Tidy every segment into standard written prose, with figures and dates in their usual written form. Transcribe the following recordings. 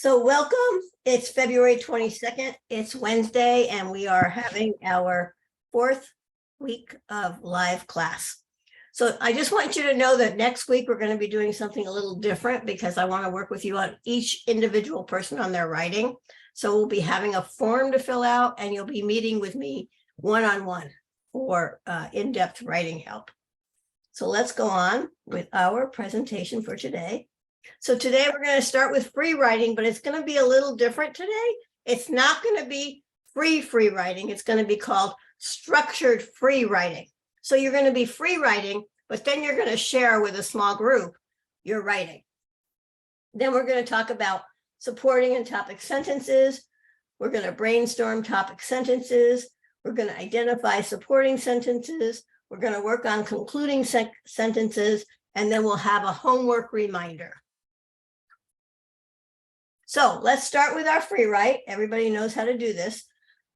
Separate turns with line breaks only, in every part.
So welcome. It's February 22nd. It's Wednesday, and we are having our fourth week of live class. So I just want you to know that next week we're going to be doing something a little different because I want to work with you on each individual person on their writing. So we'll be having a form to fill out, and you'll be meeting with me one-on-one for in-depth writing help. So let's go on with our presentation for today. So today we're going to start with free writing, but it's going to be a little different today. It's not going to be free writing. It's going to be called structured free writing. So you're going to be free writing, but then you're going to share with a small group your writing. Then we're going to talk about supporting and topic sentences. We're going to brainstorm topic sentences. We're going to identify supporting sentences. We're going to work on concluding sentences, and then we'll have a homework reminder. So let's start with our free write. Everybody knows how to do this,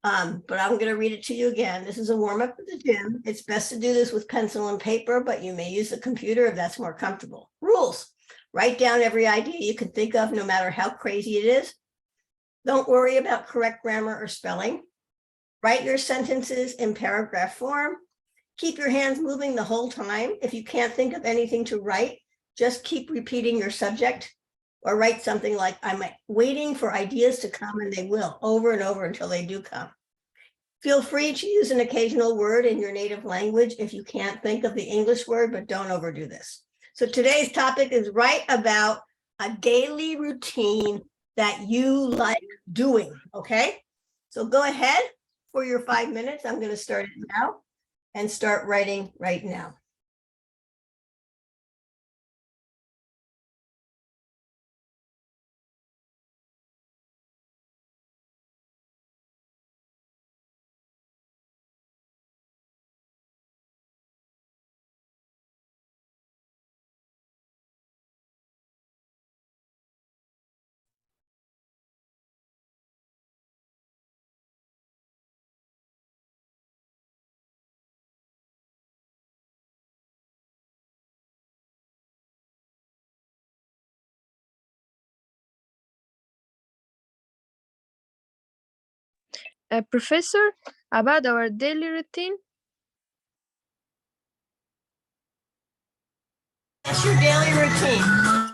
but I'm going to read it to you again. This is a warm-up at the gym. It's best to do this with pencil and paper, but you may use a computer if that's more comfortable. Rules: write down every idea you can think of, no matter how crazy it is. Don't worry about correct grammar or spelling. Write your sentences in paragraph form. Keep your hands moving the whole time. If you can't think of anything to write, just keep repeating your subject, or write something like, I'm waiting for ideas to come, and they will, over and over until they do come. Feel free to use an occasional word in your native language if you can't think of the English word, but don't overdo this. So today's topic is write about a daily routine that you like doing, okay? So go ahead for your 5 minutes. I'm going to start it now and start writing right now.
Professor, about our daily routine?
What's your daily routine?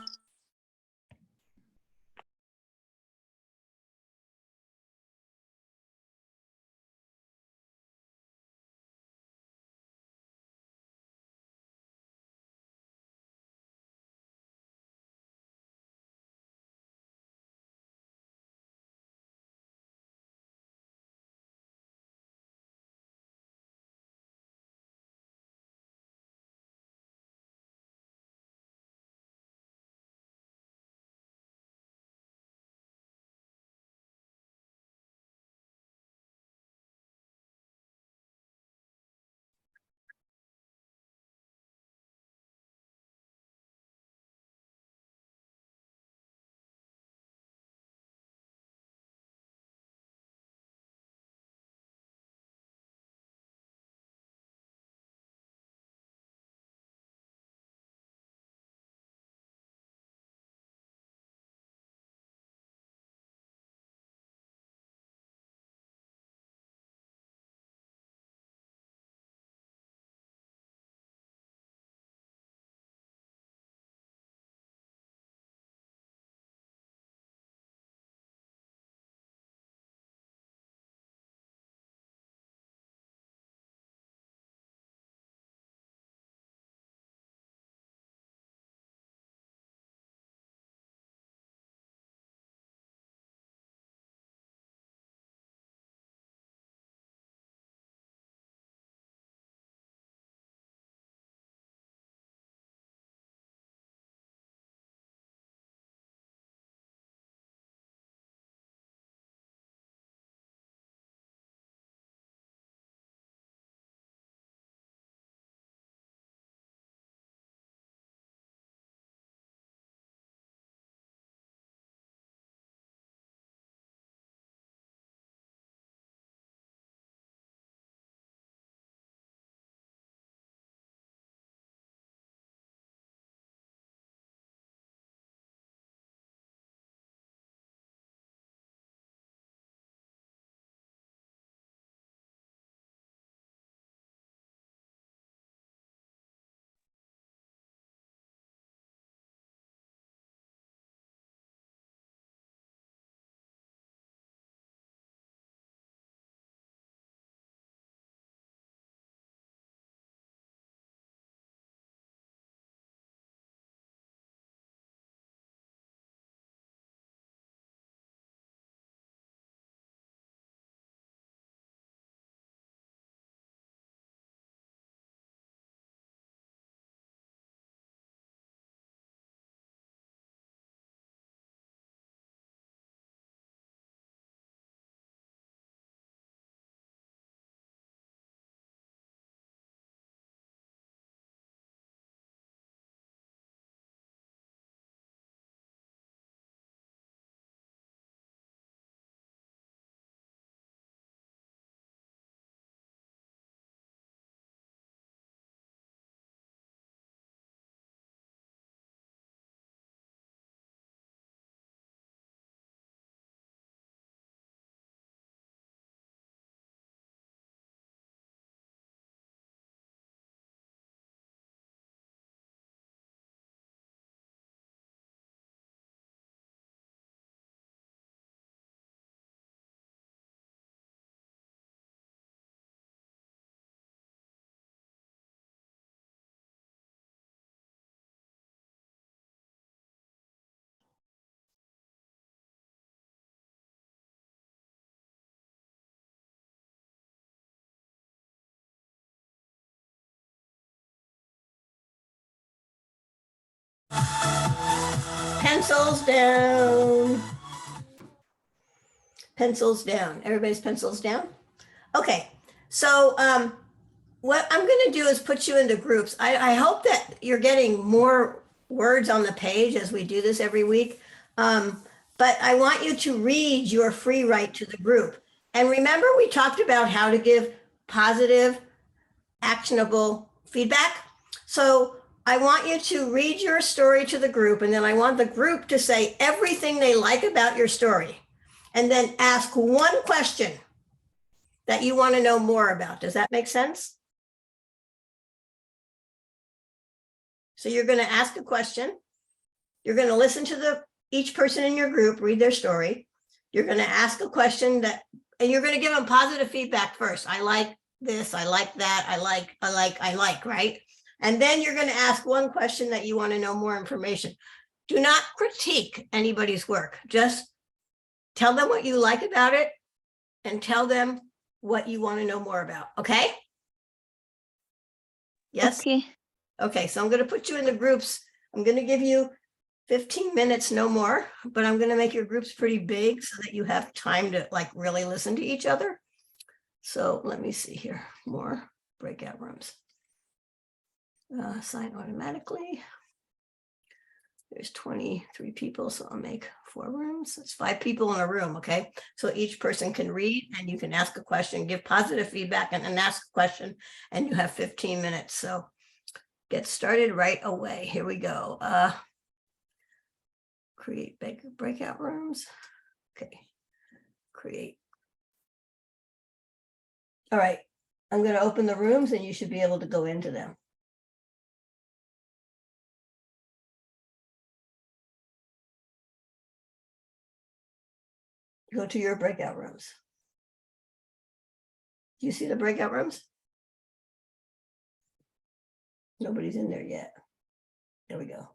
Pencils down. Pencils down. Everybody's pencils down? Okay, so what I'm gonna do is put you into groups. I hope that you're getting more words on the page as we do this every week. But I want you to read your free write to the group. And remember, we talked about how to give positive, actionable feedback. So I want you to read your story to the group, and then I want the group to say everything they like about your story. And then ask one question that you want to know more about. Does that make sense? So you're going to ask a question. You're going to listen to each person in your group read their story. You're going to ask a question and you're going to give them positive feedback first. I like this. I like that. I like, right? And then you're going to ask one question that you want to know more information. Do not critique anybody's work. Just tell them what you like about it and tell them what you want to know more about. Okay? Yes?
Okay.
Okay, so I'm going to put you in the groups. I'm going to give you 15 minutes, no more, but I'm going to make your groups pretty big so that you have time to like really listen to each other. So let me see here, more breakout rooms. Assign automatically. There's 23 people, so I'll make 4 rooms. It's 5 people in a room, okay? So each person can read and you can ask a question, give positive feedback and then ask a question, and you have 15 minutes. So get started right away. Here we go. Create breakout rooms. Okay, create. All right, I'm going to open the rooms and you should be able to go into them. Go to your breakout rooms. Do you see the breakout rooms? Nobody's in there yet. There we go.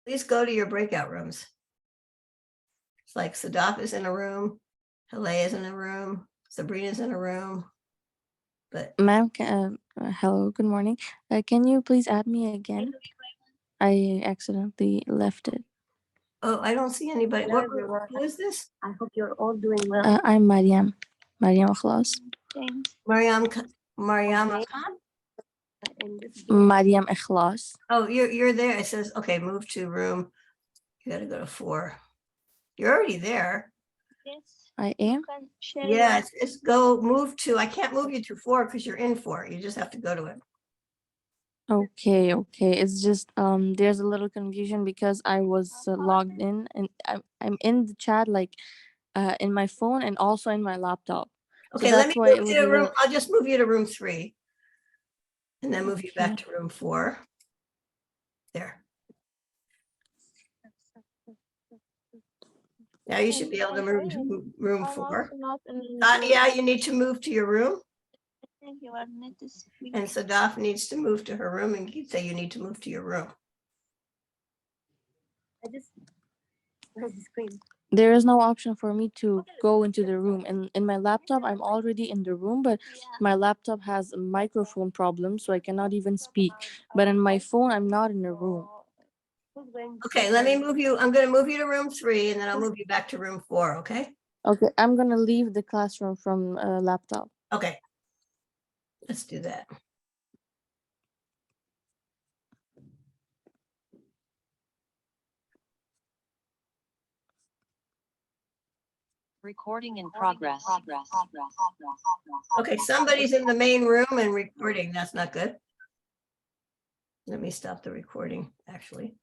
Please go to your breakout rooms. It's like Sadaf is in a room, Haleh is in a room, Sabrina's in a room. But
Ma'am, hello, good morning. Can you please add me again? I accidentally left it.
oh, I don't see anybody. Who is this?
I hope you're all doing well.
I'm Mariam. Mariam Ikhlas.
Mariam Khan?
In this
Mariam Ikhlas.
Oh, you're there. It says, okay, move to room. You gotta go to 4. You're already there.
I am.
Yeah, it's go move to, I can't move you to 4 because you're in 4. You just have to go to it.
Okay. It's just there's a little confusion because I was logged in and I'm in the chat like in my phone and also in my laptop.
Okay,
so
let
that's
me
why
move
it was
you to
a
room.
little.
I'll just move you to room 3. And then move you back
Okay.
to room 4. There. Now you should be able to move to room 4. Yeah, you need to move to your room. And Sadaf needs to move to her room, and you say you need to move to your room.
where's the screen?
There is no option for me to go into the room. And in my laptop, I'm already in the room, but my laptop has a microphone problem, so I cannot even speak. But in my phone, I'm not in the room.
Okay, let me move you. I'm going to move you to room 3, and then I'll move you back to room 4, okay?
Okay, I'm gonna leave the classroom from laptop.
Okay. Let's do that.
Recording in progress.
Okay, somebody's in the main room and recording. That's not good. Let me stop the recording, actually.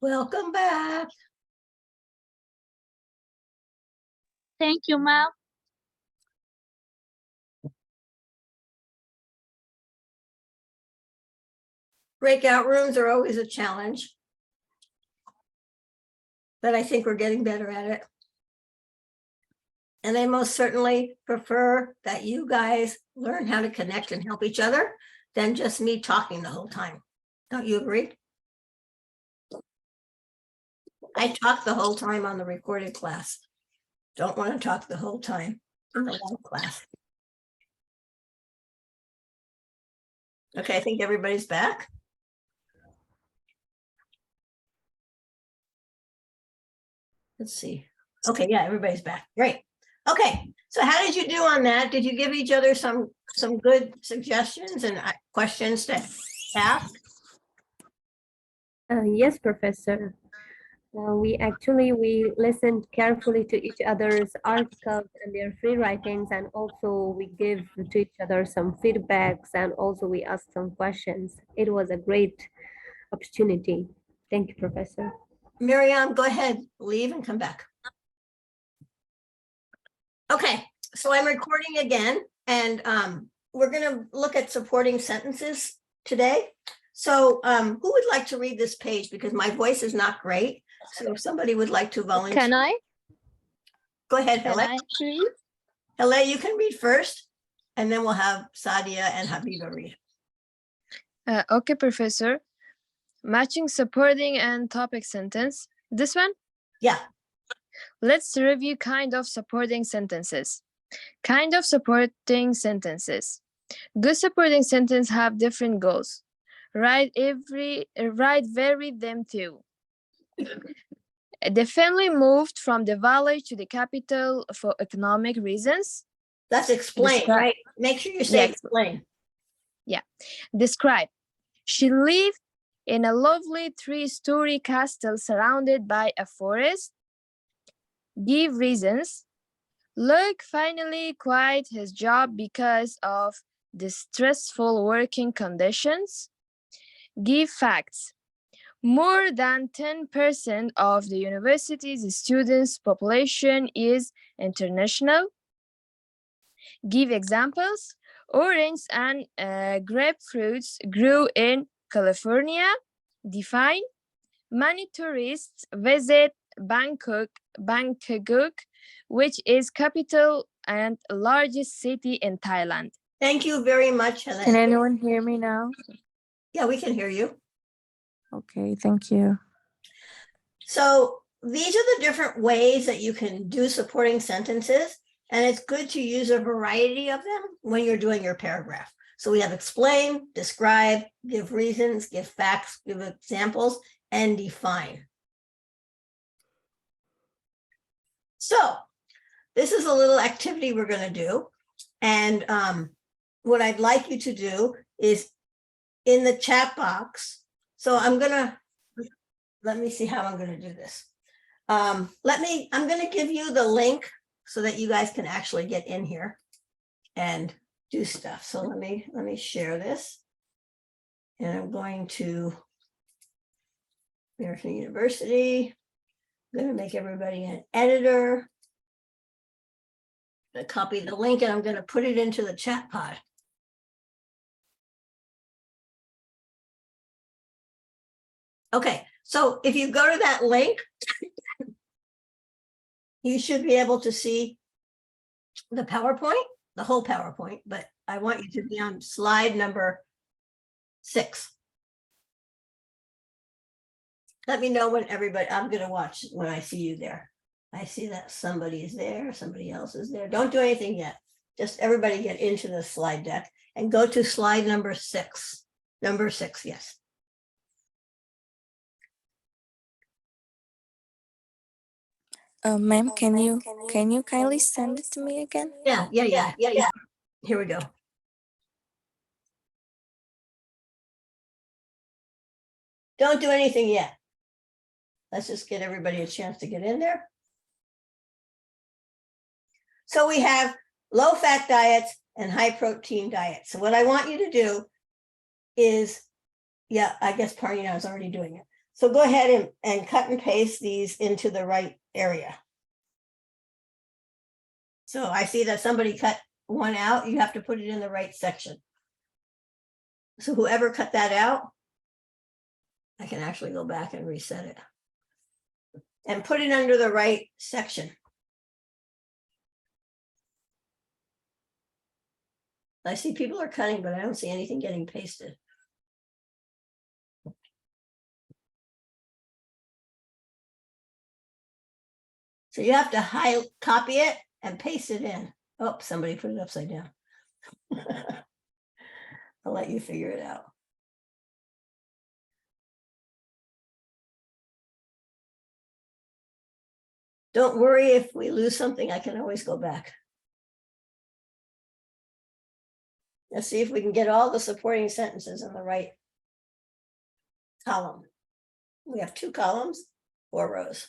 Welcome back.
Thank you, ma'am.
Breakout rooms are always a challenge. But I think we're getting better at it. And I most certainly prefer that you guys learn how to connect and help each other than just me talking the whole time. Don't you agree? I talk the whole time on the recorded class. Don't want to talk the whole time in the live class. Okay, I think everybody's back. Let's see. Okay, yeah, everybody's back. Great. Okay, so how did you do on that? Did you give each other some good suggestions and questions to ask?
Yes, Professor. We listened carefully to each other's articles and their free writings, and also we give to each other some feedbacks, and also we asked some questions. It was a great opportunity. Thank you, Professor.
Miriam, go ahead, leave and come back. Okay, so I'm recording again, and we're going to look at supporting sentences today. So who would like to read this page? Because my voice is not great. So if somebody would like to volunteer.
Can I?
Go ahead,
Can
Hele.
I please?
Hele, you can read first, and then we'll have Sadia and Habiba read.
Okay, Professor. Matching supporting and topic sentence. This one?
Yeah.
Let's review kind of supporting sentences. Kind of supporting sentences. Good supporting sentences have different goals. Write vary them too. The family moved from the valley to the capital for economic reasons.
That's explain,
Describe.
right? Make sure you say
Yeah.
explain.
Describe. She lived in a lovely 3-story castle surrounded by a forest. Give reasons. Luke finally quit his job because of the stressful working conditions. Give facts. More than 10% of the university's students' population is international. Give examples. Orange and grapefruits grew in California. Define. Many tourists visit Bangkok, which is capital and largest city in Thailand.
Thank you very much, Hele.
Can anyone hear me now?
Yeah, we can hear you.
Okay, thank you.
So these are the different ways that you can do supporting sentences, and it's good to use a variety of them when you're doing your paragraph. So we have explain, describe, give reasons, give facts, give examples, and define. So this is a little activity we're going to do. And what I'd like you to do is in the chat box. So let me see how I'm going to do this. I'm going to give you the link so that you guys can actually get in here and do stuff. So let me share this. And I'm going to American University. I'm going to make everybody an editor. I'm going to copy the link and I'm going to put it into the chat pod. Okay, so if you go to that link, you should be able to see the PowerPoint, the whole PowerPoint, but I want you to be on slide number 6. Let me know when everybody, I'm going to watch when I see you there. I see that somebody is there, somebody else is there. Don't do anything yet. Just everybody get into the slide deck and go to slide number 6. Number 6, yes.
Ma'am, can you kindly send it to me again?
Yeah. Here we go. Don't do anything yet. Let's just get everybody a chance to get in there. So we have low-fat diets and high-protein diets. So what I want you to do is, yeah, I guess Parina is already doing it. So go ahead and cut and paste these into the right area. So I see that somebody cut one out. You have to put it in the right section. So whoever cut that out, I can actually go back and reset it and put it under the right section. I see people are cutting, but I don't see anything getting pasted. So you have to copy it and paste it in. Oh, somebody put it upside down. I'll let you figure it out. Don't worry if we lose something, I can always go back. Let's see if we can get all the supporting sentences in the right column. We have 2 columns, 4 rows.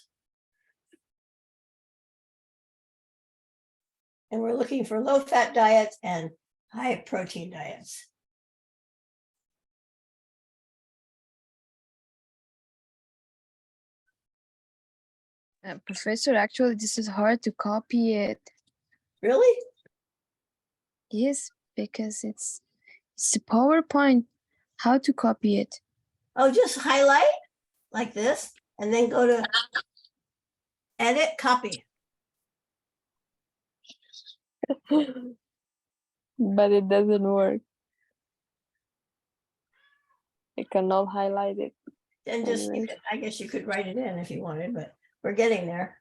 And we're looking for low-fat diets and high-protein diets.
Professor, actually, this is hard to copy it.
Really?
Yes, because it's a PowerPoint. How to copy it?
Oh, just highlight like this and then go to edit, copy.
But it doesn't work. I cannot highlight it.
And just,
Anyways.
I guess you could write it in if you wanted, but we're getting there.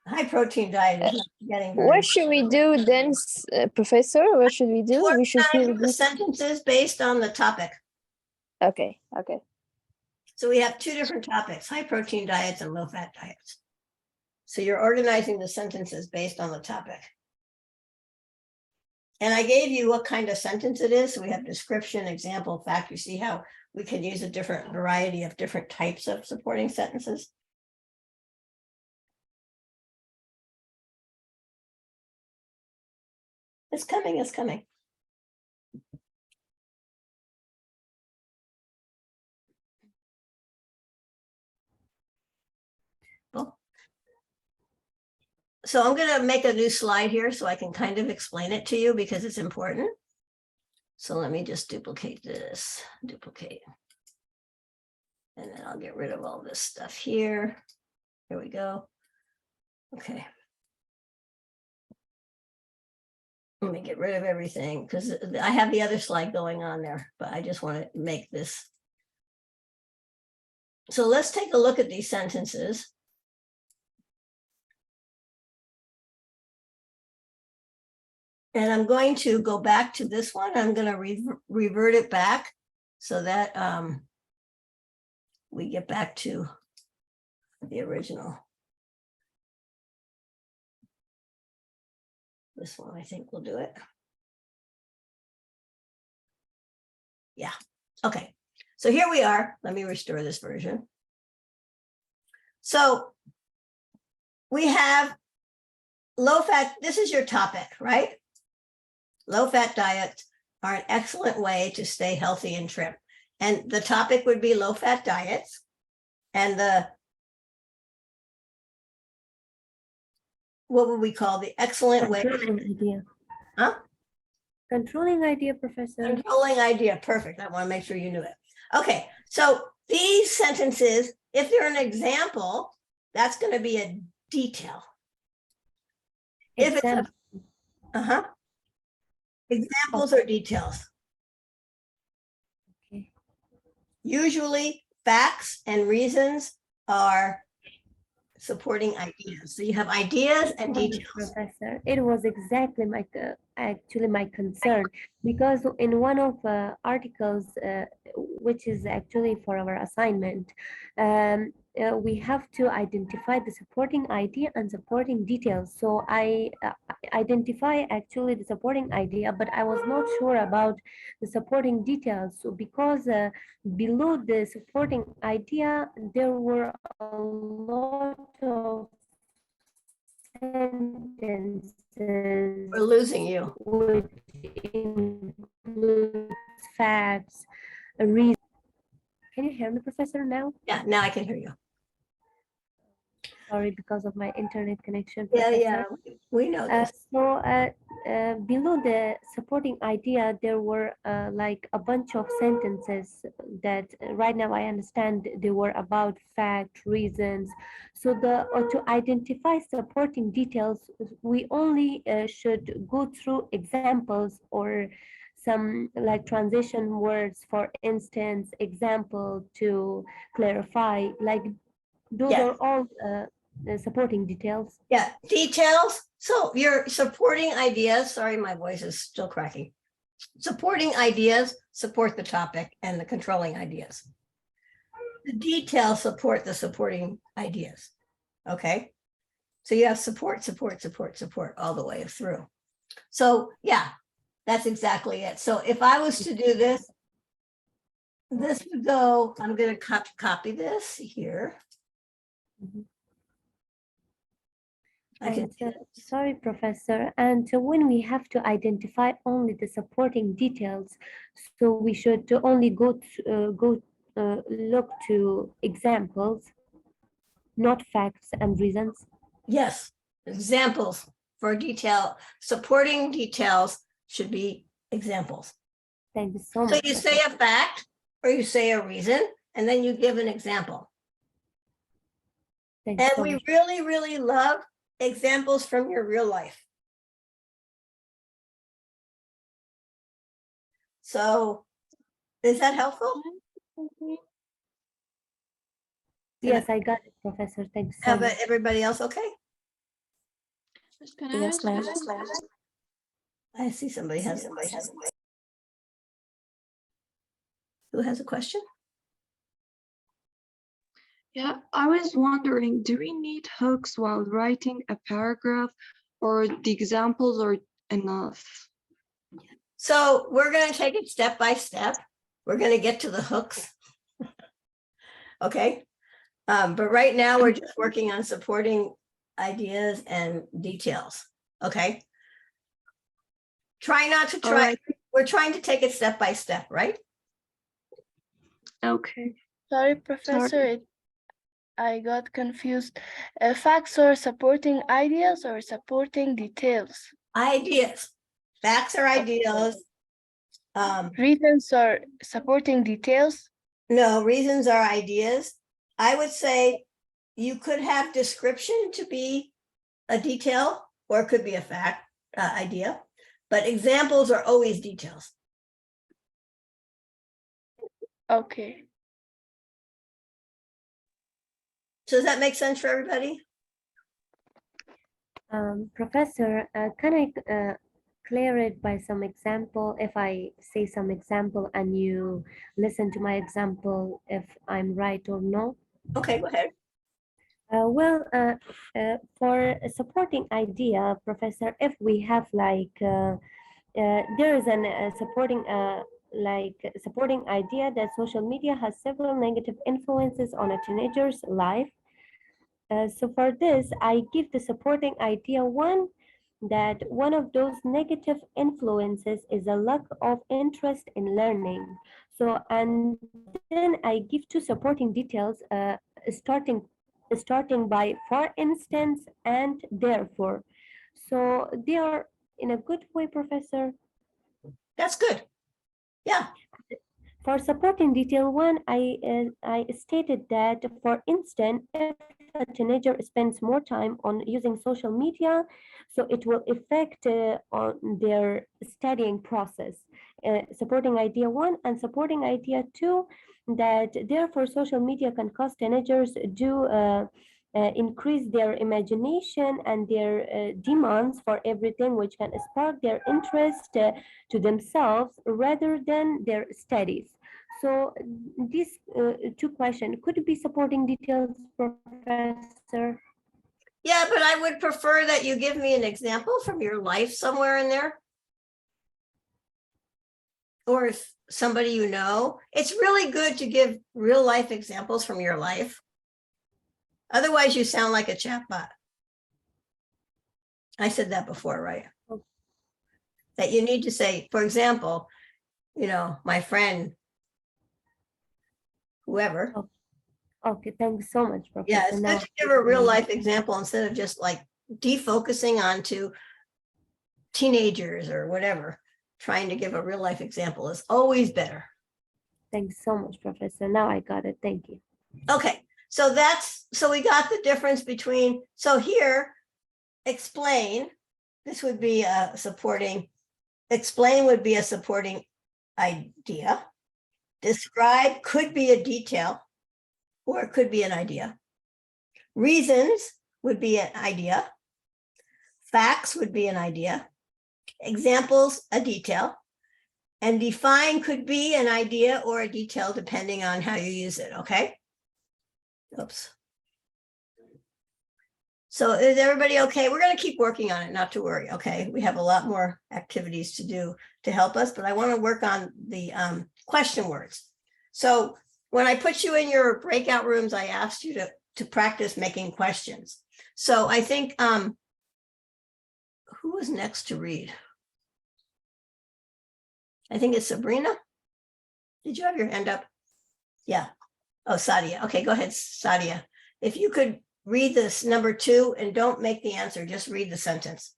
High protein diet is not getting very.
What should we do then, Professor? What should we do? We should fill
Organize the
this.
sentences based on the topic.
Okay.
So we have 2 different topics, high protein diets and low fat diets. So you're organizing the sentences based on the topic. And I gave you what kind of sentence it is. So we have description, example, fact. You see how we can use a different variety of different types of supporting sentences. It's coming, it's coming. So I'm going to make a new slide here so I can kind of explain it to you because it's important. So let me just duplicate this, duplicate. And then I'll get rid of all this stuff here. Here we go. Okay. Let me get rid of everything because I have the other slide going on there, but I just want to make this. So let's take a look at these sentences. And I'm going to go back to this one. I'm going to revert it back so that we get back to the original. This one, I think, will do it. Yeah. Okay. So here we are. Let me restore this version. So we have low fat. This is your topic, right? Low fat diets are an excellent way to stay healthy and trim. And the topic would be low fat diets. And what would we call the excellent way?
Controlling idea.
Huh?
Controlling idea, Professor.
Controlling idea. Perfect. I want to make sure you knew it. Okay. So these sentences, if they're an example, that's going to be a detail. If it's a, examples or details.
Okay.
Usually facts and reasons are supporting ideas. So you have ideas and
Yes,
details.
Professor, it was exactly actually my concern, because in one of articles, which is actually for our assignment, we have to identify the supporting idea and supporting details. So I identify actually the supporting idea, but I was not sure about the supporting details. So because below the supporting idea, there were a lot of sentences
We're losing you.
which includes facts, a reason. Can you hear me, Professor, now?
Yeah, now I can hear you.
Sorry, because of my internet connection,
Yeah,
Professor.
yeah, we know this.
Below the supporting idea, there were like a bunch of sentences that right now I understand they were about fact, reasons. So to identify supporting details, we only should go through examples or some like transition words, for instance, example, to clarify, like those
Yeah.
are all the supporting details.
Yeah, details. So your supporting ideas, sorry, my voice is still cracking. Supporting ideas support the topic and the controlling ideas. The details support the supporting ideas. Okay. So you have support, support, support, support all the way through. So yeah, that's exactly it. So if I was to do this, this would go, I'm going to copy this here.
Mhm.
I can
And
do that.
sorry, Professor. And when we have to identify only the supporting details, so we should only look to examples, not facts and reasons.
Yes, examples for detail, supporting details should be examples.
Thank you so
So
much.
you say a fact or you say a reason, and then you give an example.
Thank you
And
so
we
much.
really, really love examples from your real life. So is that helpful?
Yes, I got it, Professor. Thank you so
Have
much.
everybody else okay?
Yes, ma'am.
I see somebody has who has a question?
Yeah, I was wondering, do we need hooks while writing a paragraph, or the examples are enough?
So we're going to take it step by step. We're going to get to the hooks. Okay. But right now we're just working on supporting ideas and details. Okay. Try not to
All
try.
right.
We're trying to take it step by step, right?
Okay.
Sorry, Professor, I got confused. Facts are supporting ideas or supporting details?
Ideas. Facts are ideas.
Reasons are supporting details?
No, reasons are ideas. I would say you could have description to be a detail, or it could be a fact idea, but examples are always details.
Okay.
So does that make sense for everybody?
Professor, can I clear it by some example? If I say some example and you listen to my example, if I'm right or no?
Okay, go ahead.
For a supporting idea, Professor, if we have like, there is a supporting idea that social media has several negative influences on a teenager's life. So for this, I give the supporting idea one, that one of those negative influences is a lack of interest in learning. So, and then I give two supporting details, starting by for instance and therefore. So they are in a good way, Professor.
That's good. Yeah.
For supporting detail one, I stated that, for instance, if a teenager spends more time on using social media, so it will affect on their studying process. Supporting idea one and supporting idea two, that therefore social media can cause teenagers do increase their imagination and their demands for everything, which can spark their interest to themselves rather than their studies. So these two questions could be supporting details, Professor.
Yeah, but I would prefer that you give me an example from your life somewhere in there. Or if somebody you know. It's really good to give real life examples from your life. Otherwise, you sound like a chatbot. I said that before, right? That you need to say, for example, you know, my friend, whoever.
Okay, thanks so much, Professor.
Yeah, it's good to give a real life example instead of just like defocusing onto teenagers or whatever. Trying to give a real life example is always better.
Thanks so much, Professor. Now I got it. Thank you.
Okay, so we got the difference between, so here, explain, this would be a supporting, explain would be a supporting idea. Describe could be a detail, or it could be an idea. Reasons would be an idea. Facts would be an idea. Examples, a detail. And define could be an idea or a detail depending on how you use it, okay? Oops. So is everybody okay? We're going to keep working on it, not to worry, okay? We have a lot more activities to do to help us, but I want to work on the question words. So when I put you in your breakout rooms, I asked you to practice making questions. So I think, who was next to read? I think it's Sabrina. Did you have your hand up? Yeah. Oh, Sadia. Okay, go ahead, Sadia. If you could read this number 2 and don't make the answer, just read the sentence.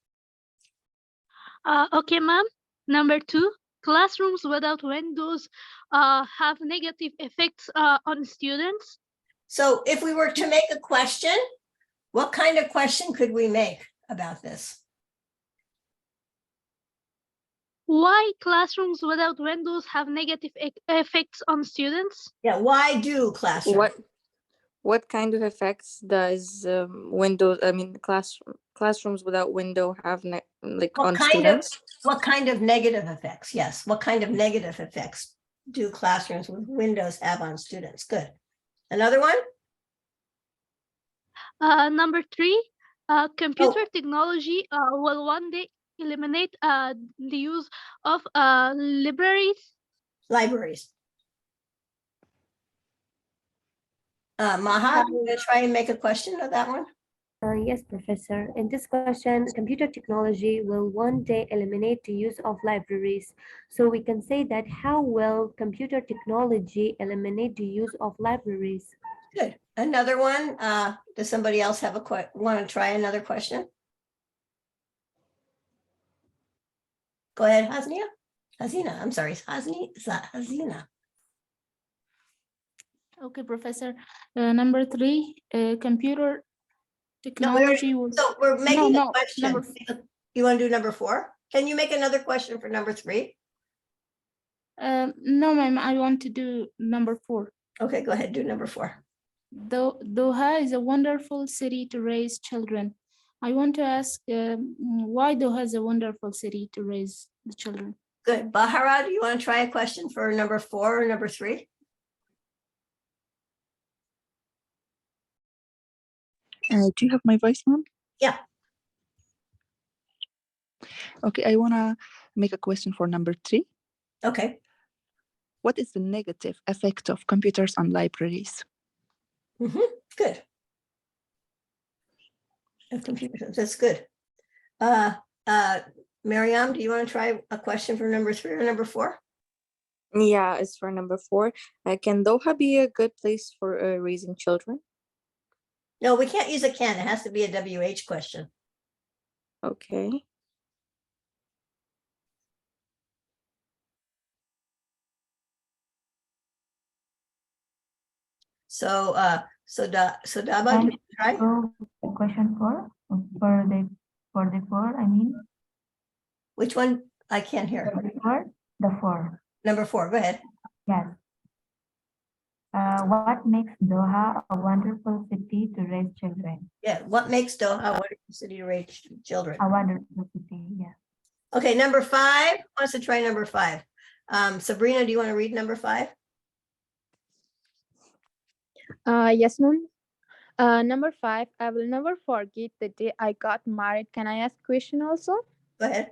Okay, ma'am. Number 2, classrooms without windows have negative effects on students.
So if we were to make a question, what kind of question could we make about this?
Why classrooms without windows have negative effects on students?
Yeah, why do classrooms?
What kind of effects does classrooms without window have on students?
What kind of negative effects? Yes, what kind of negative effects do classrooms with windows have on students? Good. Another one?
Number 3, computer technology will one day eliminate the use of libraries.
Maha, you gonna try and make a question of that one?
Yes, Professor. In this question, computer technology will one day eliminate the use of libraries. So we can say that how will computer technology eliminate the use of libraries?
Good. Another one. Does somebody else have want to try another question? Go ahead, Hasina. I'm sorry, Hasina.
Okay, Professor. Number 3, computer technology will.
So we're making a question.
Number
You want to do number 4? Can you make another question for number 3?
No, ma'am, I want to do number 4.
Okay, go ahead, do number 4.
Doha is a wonderful city to raise children. I want to ask why Doha is a wonderful city to raise the children.
Good. Bahara, do you want to try a question for number 4 or number 3?
Do you have my voice, ma'am?
Yeah.
Okay, I want to make a question for number 3.
Okay.
What is the negative effect of computers on libraries?
Good. Of computers, that's good. Mariam, do you want to try a question for number 3 or number 4?
Yeah, it's for number 4. Can Doha be a good place for raising children?
No, we can't use a can. It has to be a WH question.
Okay.
So, Daba, do you try?
So question 4 for the 4, I mean.
Which one? I can't hear.
The 4.
Number 4, go ahead.
Yes. What makes Doha a wonderful city to raise children?
Yeah, what makes Doha a wonderful city to raise children?
A wonderful city, yeah.
Okay, number 5, who wants to try number 5? Sabrina, do you want to read number 5?
Yes, ma'am. Number 5, I will never forget the day I got married. Can I ask question also?
Go ahead.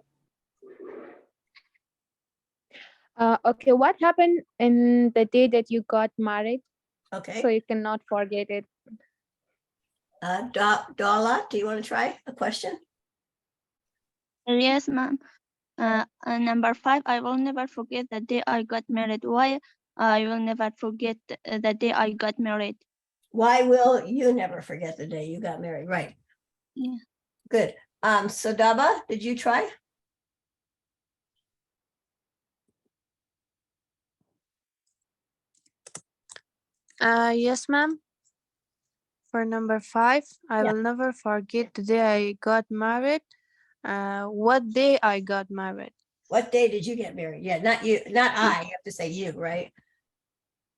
Okay, what happened in the day that you got married?
Okay.
So you cannot forget it.
Dala, do you want to try a question?
Yes, ma'am. Number 5, I will never forget the day I got married. Why I will never forget the day I got married?
Why will you never forget the day you got married? Right.
Yeah.
Good. So Daba, did you try?
Yes, ma'am. For number 5, I
Yeah.
will never forget the day I got married. What day I got married?
What day did you get married? Yeah, not you, not I. You have to say you, right?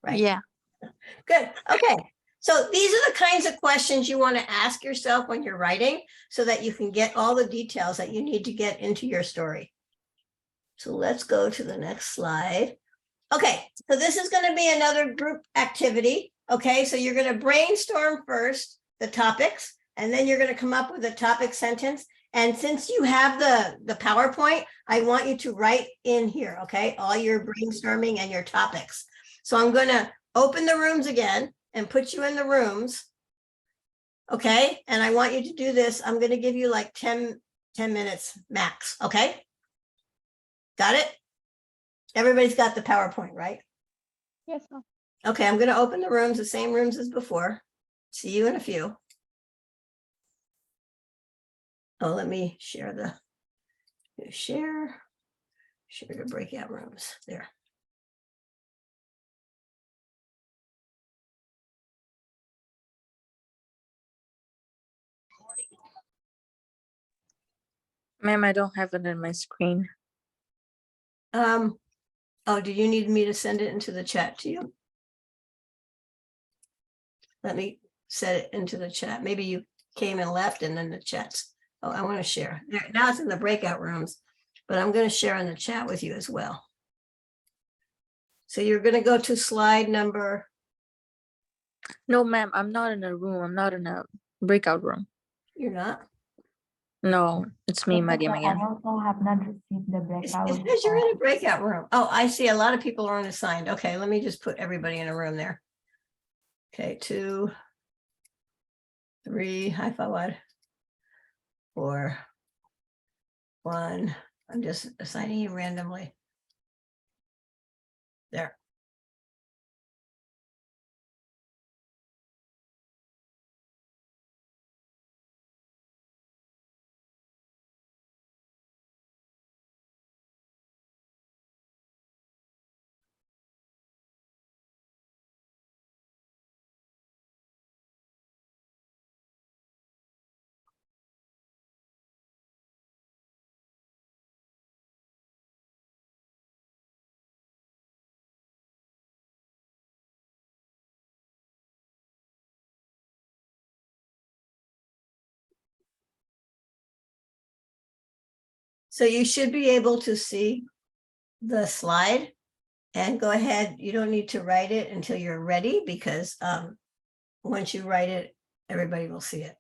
Right.
Yeah.
Good. Okay. So these are the kinds of questions you want to ask yourself when you're writing so that you can get all the details that you need to get into your story. So let's go to the next slide. Okay, so this is going to be another group activity. Okay, so you're going to brainstorm first the topics, and then you're going to come up with a topic sentence. And since you have the PowerPoint, I want you to write in here, okay, all your brainstorming and your topics. So I'm going to open the rooms again and put you in the rooms. Okay, and I want you to do this. I'm going to give you like 10 minutes max, okay? Got it? Everybody's got the PowerPoint, right?
Yes, ma'am.
Okay, I'm going to open the rooms, the same rooms as before. See you in a few. Oh, let me share share the breakout rooms there.
Ma'am, I don't have it in my screen.
Oh, do you need me to send it into the chat to you? Let me set it into the chat. Maybe you came and left and then the chats. Oh, I want to share. There, now it's in the breakout rooms, but I'm going to share in the chat with you as well. So you're going to go to slide number.
No, ma'am, I'm not in a room. I'm not in a breakout room.
You're not?
No, it's me, Mariam
I
again.
also have not received the breakout.
It says you're in a breakout room. Oh, I see. A lot of people are unassigned. Okay, let me just put everybody in a room there. Okay, 2, 3, hi Fawad. 4, 1. I'm just assigning you randomly. There. So you should be able to see the slide and go ahead. You don't need to write it until you're ready because once you write it, everybody will see it.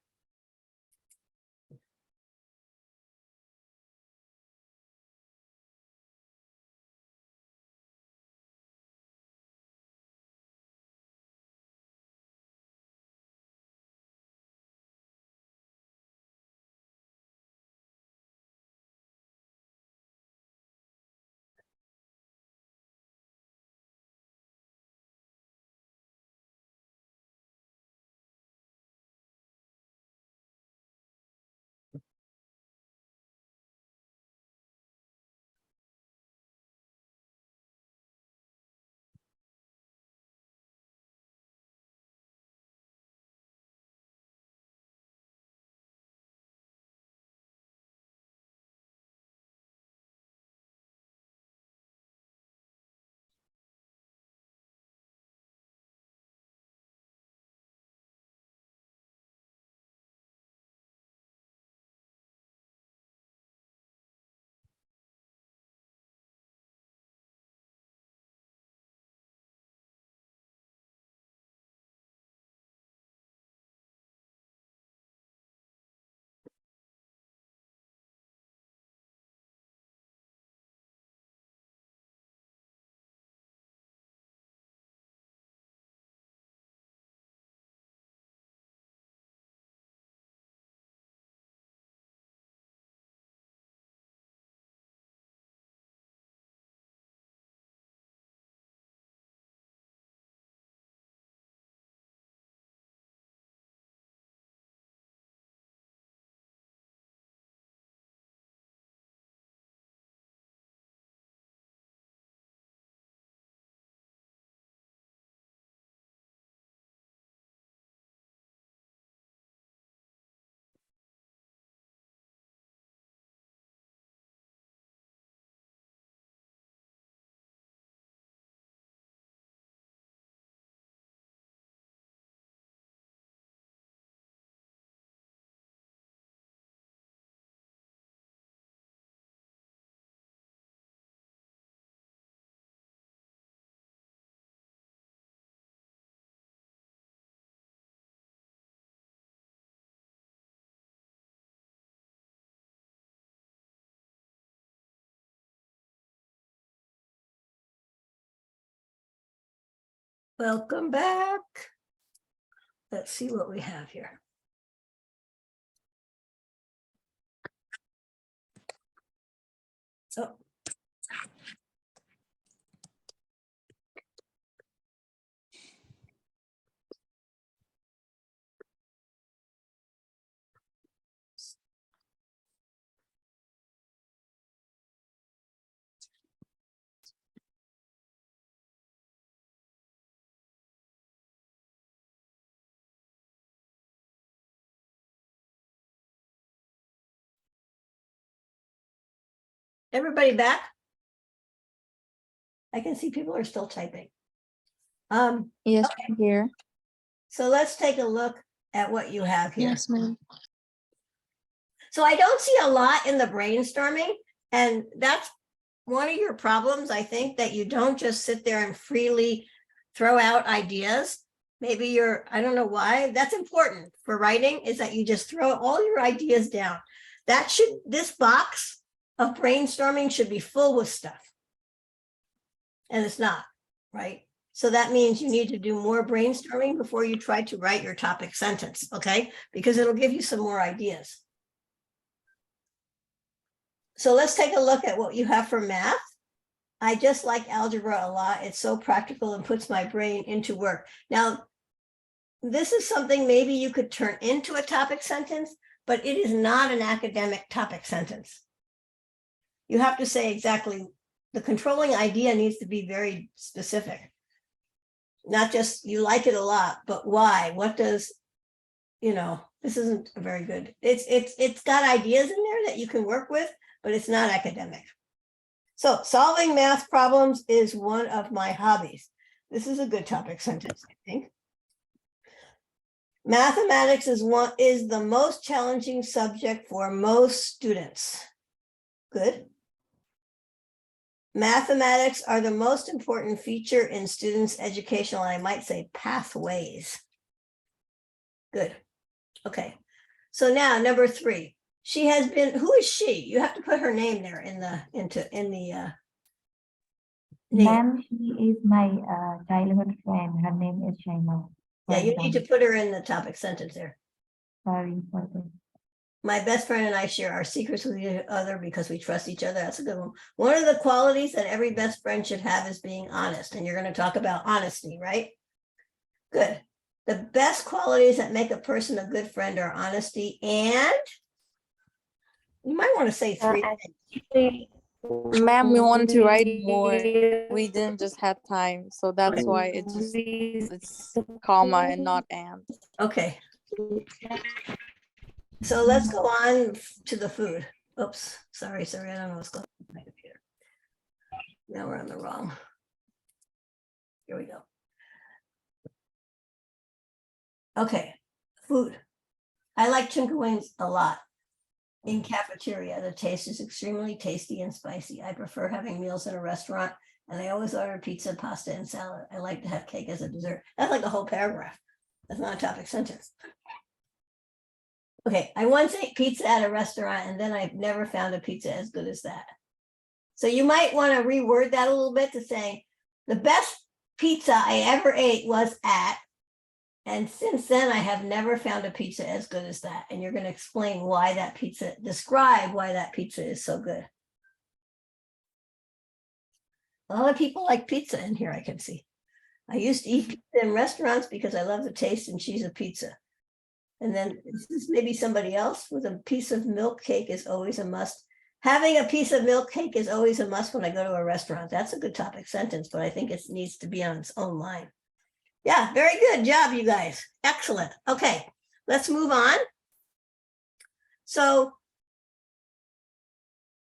Welcome back. Let's see what we have here. So. Everybody back? I can see people are still typing.
Yes,
Okay.
here.
So let's take a look at what you have here.
Yes, ma'am.
So I don't see a lot in the brainstorming, and that's one of your problems, I think, that you don't just sit there and freely throw out ideas. Maybe I don't know why, that's important for writing, is that you just throw all your ideas down. This box of brainstorming should be full with stuff. And it's not, right? So that means you need to do more brainstorming before you try to write your topic sentence, okay? Because it'll give you some more ideas. So let's take a look at what you have for math. I just like algebra a lot. It's so practical and puts my brain into work. Now, this is something maybe you could turn into a topic sentence, but it is not an academic topic sentence. You have to say exactly, the controlling idea needs to be very specific. Not just you like it a lot, but why? What does, this isn't a very good, it's got ideas in there that you can work with, but it's not academic. So solving math problems is one of my hobbies. This is a good topic sentence, I think. Mathematics is the most challenging subject for most students. Good. Mathematics are the most important feature in students' educational, and I might say pathways. Good. Okay. So now number 3. She has been, who is she? You have to put her name there in the name.
Ma'am, she is my childhood friend. Her name is Shaima.
Yeah, you need to put her in the topic sentence there.
Sorry for this.
My best friend and I share our secrets with each other because we trust each other. That's a good one. One of the qualities that every best friend should have is being honest. And you're going to talk about honesty, right? Good. The best qualities that make a person a good friend are honesty and you might want to say 3 things.
Ma'am, we want to write more. We didn't just have time. So that's why it's comma and not and.
Okay. So let's go on to the food. Oops, sorry, I don't know what's going on with my computer. Now we're on the wrong. Here we go. Okay, food. I like Chinka wings a lot. In cafeteria, the taste is extremely tasty and spicy. I prefer having meals in a restaurant, and I always order pizza, pasta, and salad. I like to have cake as a dessert. That's like a whole paragraph. That's not a topic sentence. Okay, I once ate pizza at a restaurant, and then I've never found a pizza as good as that. So you might want to reword that a little bit to say, the best pizza I ever ate was at, and since then I have never found a pizza as good as that. And you're going to explain why that pizza, describe why that pizza is so good. A lot of people like pizza in here, I can see. I used to eat pizza in restaurants because I love the taste and cheese of pizza. And then this is maybe somebody else with a piece of milk cake is always a must. Having a piece of milk cake is always a must when I go to a restaurant. That's a good topic sentence, but I think it needs to be on its own line. Yeah, very good job, you guys. Excellent. Okay, let's move on. So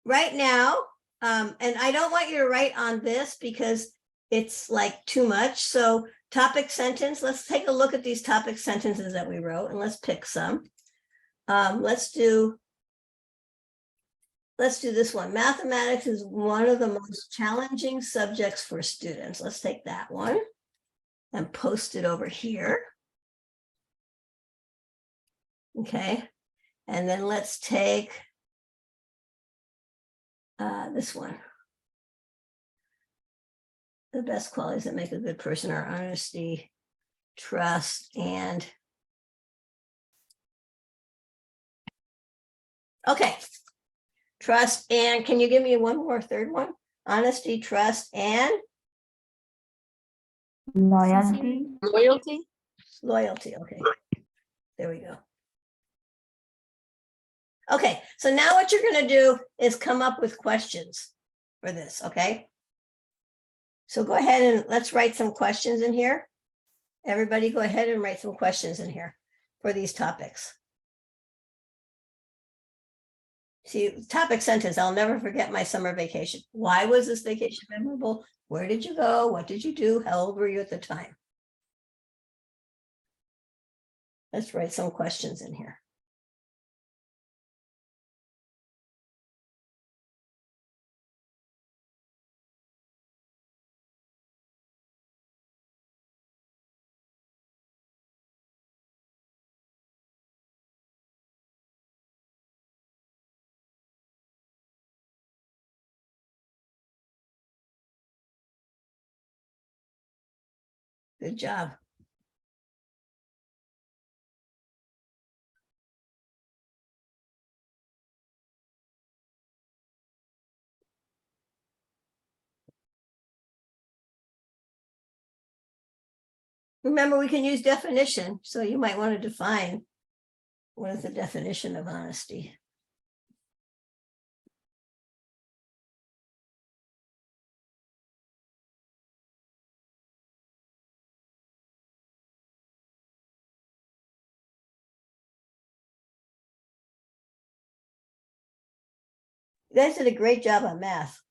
right now, and I don't want you to write on this because it's like too much. So topic sentence, let's take a look at these topic sentences that we wrote and let's pick some. Let's do this one. Mathematics is one of the most challenging subjects for students. Let's take that one and post it over here. Okay, and then let's take this one. The best qualities that make a good person are honesty, trust, and okay. Trust and can you give me one more third one? Honesty, trust, and
Loyalty.
Loyalty.
loyalty. Okay. There we go. Okay, so now what you're going to do is come up with questions for this, okay? So go ahead and let's write some questions in here. Everybody go ahead and write some questions in here for these topics. See, topic sentence, I'll never forget my summer vacation. Why was this vacation memorable? Where did you go? What did you do? How old were you at the time? Let's write some questions in here. Good job. Remember, we can use definition, so you might want to define what is the definition of honesty. You guys did a great job on math.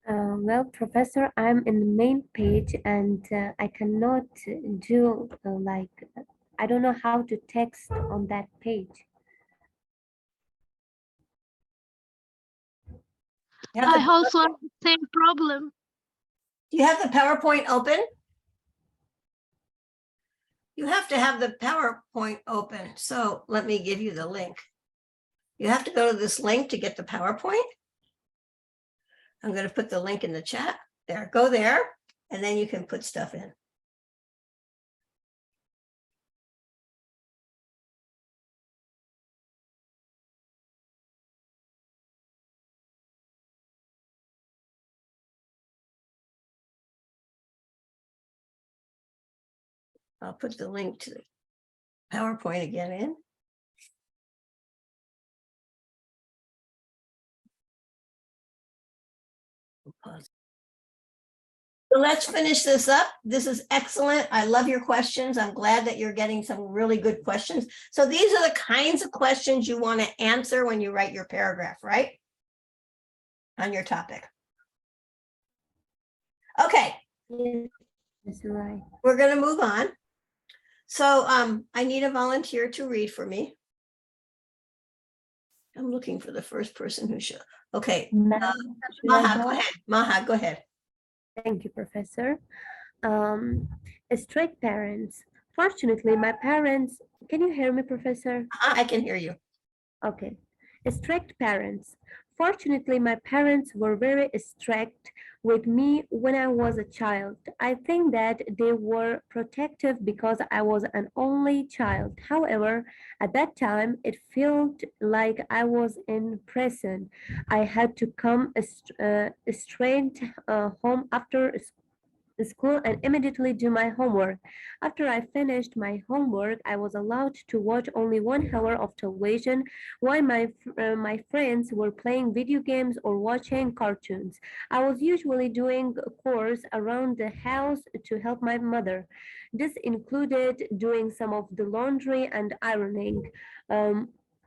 Well, Professor, I'm in the main page and I cannot do I don't know how to text on that page.
I also have the same problem.
Do you have the PowerPoint open? You have to have the PowerPoint open. So let me give you the link. You have to go to this link to get the PowerPoint. I'm going to put the link in the chat. There, go there, and then you can put stuff in. I'll put the link to the PowerPoint again in. Pause. So let's finish this up. This is excellent. I love your questions. I'm glad that you're getting some really good questions. So these are the kinds of questions you want to answer when you write your paragraph, right? On your topic. Okay.
That's right.
We're going to move on. So I need a volunteer to read for me. I'm looking for the first person who should. Okay. Maha, go ahead. Maha, go ahead.
Thank you, Professor. Strict parents. Fortunately, my parents, can you hear me, Professor?
I can hear you.
Okay. Strict parents. Fortunately, my parents were very strict with me when I was a child. I think that they were protective because I was an only child. However, at that time, it felt like I was in prison. I had to come straight home after school and immediately do my homework. After I finished my homework, I was allowed to watch only 1 hour of television while my friends were playing video games or watching cartoons. I was usually doing chores around the house to help my mother. This included doing some of the laundry and ironing.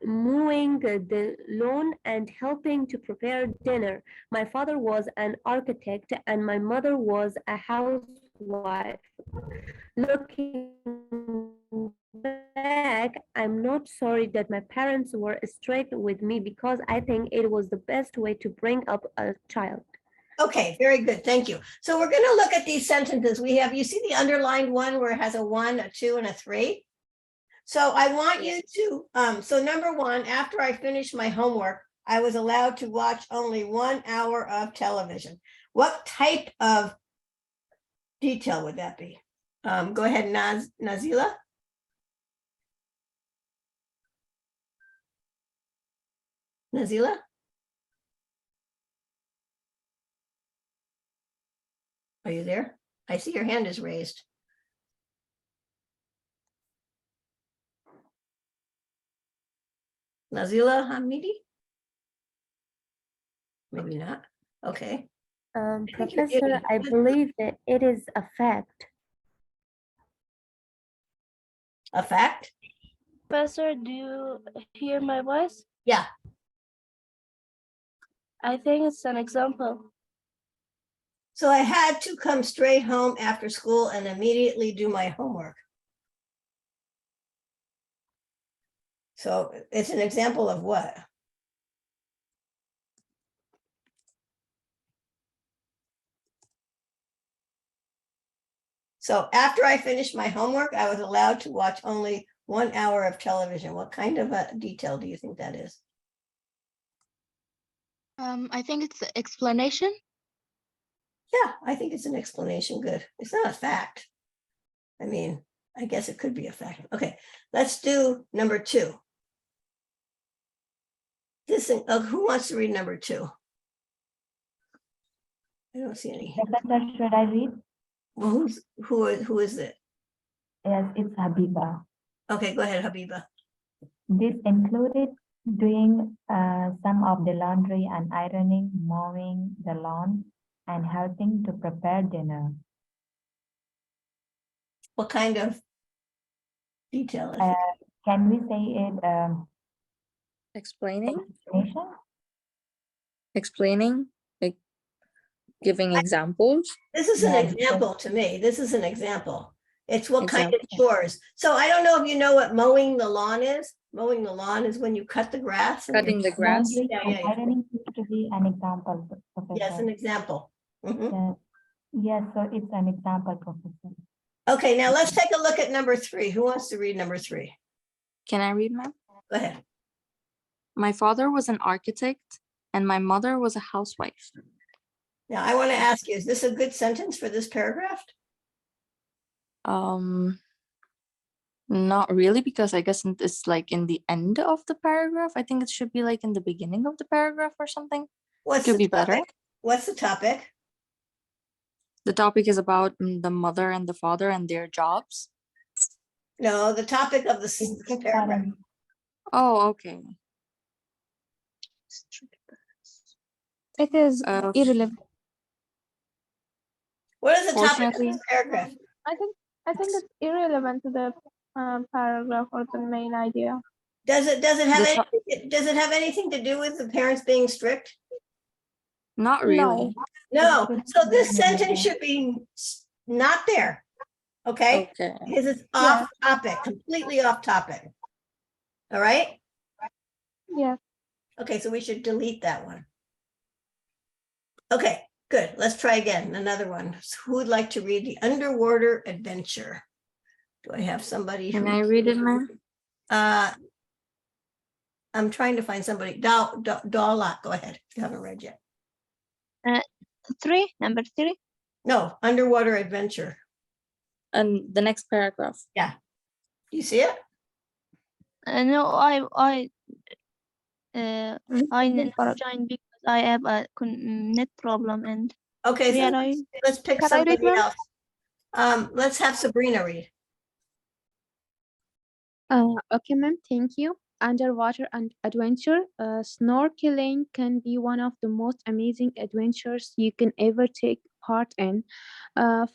Mowing the lawn and helping to prepare dinner. My father was an architect and my mother was a housewife. Looking back, I'm not sorry that my parents were strict with me because I think it was the best way to bring up a child.
Okay, very good. Thank you. So we're going to look at these sentences. We have, you see the underlined one where it has a 1, a 2, and a 3. So I want you to, so number 1, after I finish my homework, I was allowed to watch only 1 hour of television. What type of detail would that be? Go ahead, Nazila. Nazila? Are you there? I see your hand is raised. Nazila Hamidi? Maybe not. Okay. think you're
Professor,
muted.
I believe that it is a fact.
A fact?
Professor, do you hear my voice?
Yeah.
I think it's an example.
So I had to come straight home after school and immediately do my homework. So it's an example of what? So after I finished my homework, I was allowed to watch only 1 hour of television. What kind of a detail do you think that is?
I think it's the explanation.
Yeah, I think it's an explanation. Good. It's not a fact. I mean, I guess it could be a fact. Okay, let's do number 2. This thing, who wants to read number 2? I don't see any.
Professor, should I read?
Well, who is it?
Yes, it's Habiba.
Okay, go ahead, Habiba.
This included doing some of the laundry and ironing, mowing the lawn, and helping to prepare dinner.
What kind of detail is it?
Can we say it
Explaining,
explanation?
explaining, like giving examples.
This is an
Yeah, because-
example to me. This is an example. It's what kind of
Example.
chores. So I don't know if you know what mowing the lawn is. Mowing the lawn is when you cut the grass. and you-
Cutting the grass.
Laundry
Yeah,
and
yeah, yeah.
ironing seems to be an example, Professor.
Yes, an example. Mhm.
Yes. Yes, so it's an example, Professor.
Okay, now let's take a look at number 3. Who wants to read number 3?
Can I read, ma'am?
Go ahead.
My father was an architect and my mother was a housewife.
Now I want to ask you, is this a good sentence for this paragraph?
Not really, because I guess it's like in the end of the paragraph. I think it should be like in the beginning of the paragraph or something.
What's
Could
the
be better.
topic? What's the topic?
The topic is about the mother and the father and their jobs.
No, the topic of the
It's just
paragraph.
parents.
Oh, okay.
It is
Uh,
irrelevant.
What is the topic of
Fortunately-
this paragraph?
I think it's irrelevant to the paragraph or the main idea.
Does it have
The to-
anything, does it have anything to do with the parents being strict?
Not really.
No, so this sentence should be not there. Okay,
Okay.
because it's off topic, completely off topic. All right,
Yeah.
okay, so we should delete that one. Okay, good. Let's try again. Another one. Who would like to read The Underwater Adventure? Do I have somebody?
Can
who-
I read it, ma'am?
I'm trying to find somebody. Dawlak, go ahead. If you haven't read yet.
3, number 3.
No, Underwater Adventure.
And the next paragraph.
You see it?
No, I not join because I have a net problem and
Okay, so
where I
let's pick
Can I read,
somebody
ma'am?
else. Let's have Sabrina read.
Okay, ma'am, thank you. Underwater and adventure. Snorkeling can be one of the most amazing adventures you can ever take part in.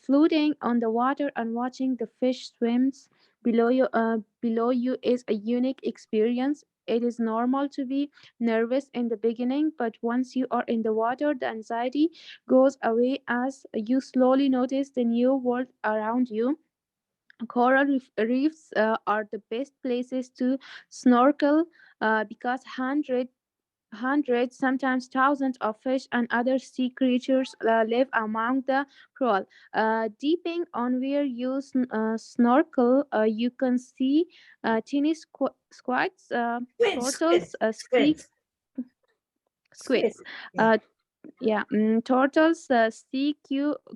Floating on the water and watching the fish swims below you is a unique experience. It is normal to be nervous in the beginning, but once you are in the water, the anxiety goes away as you slowly notice the new world around you. Coral reefs are the best places to snorkel because hundreds, sometimes thousands of fish and other sea creatures live among the coral. Depending on where you snorkel, you can see teeny squids,
Squids,
turtles, sea
squids.
squids.
yeah.
Turtles,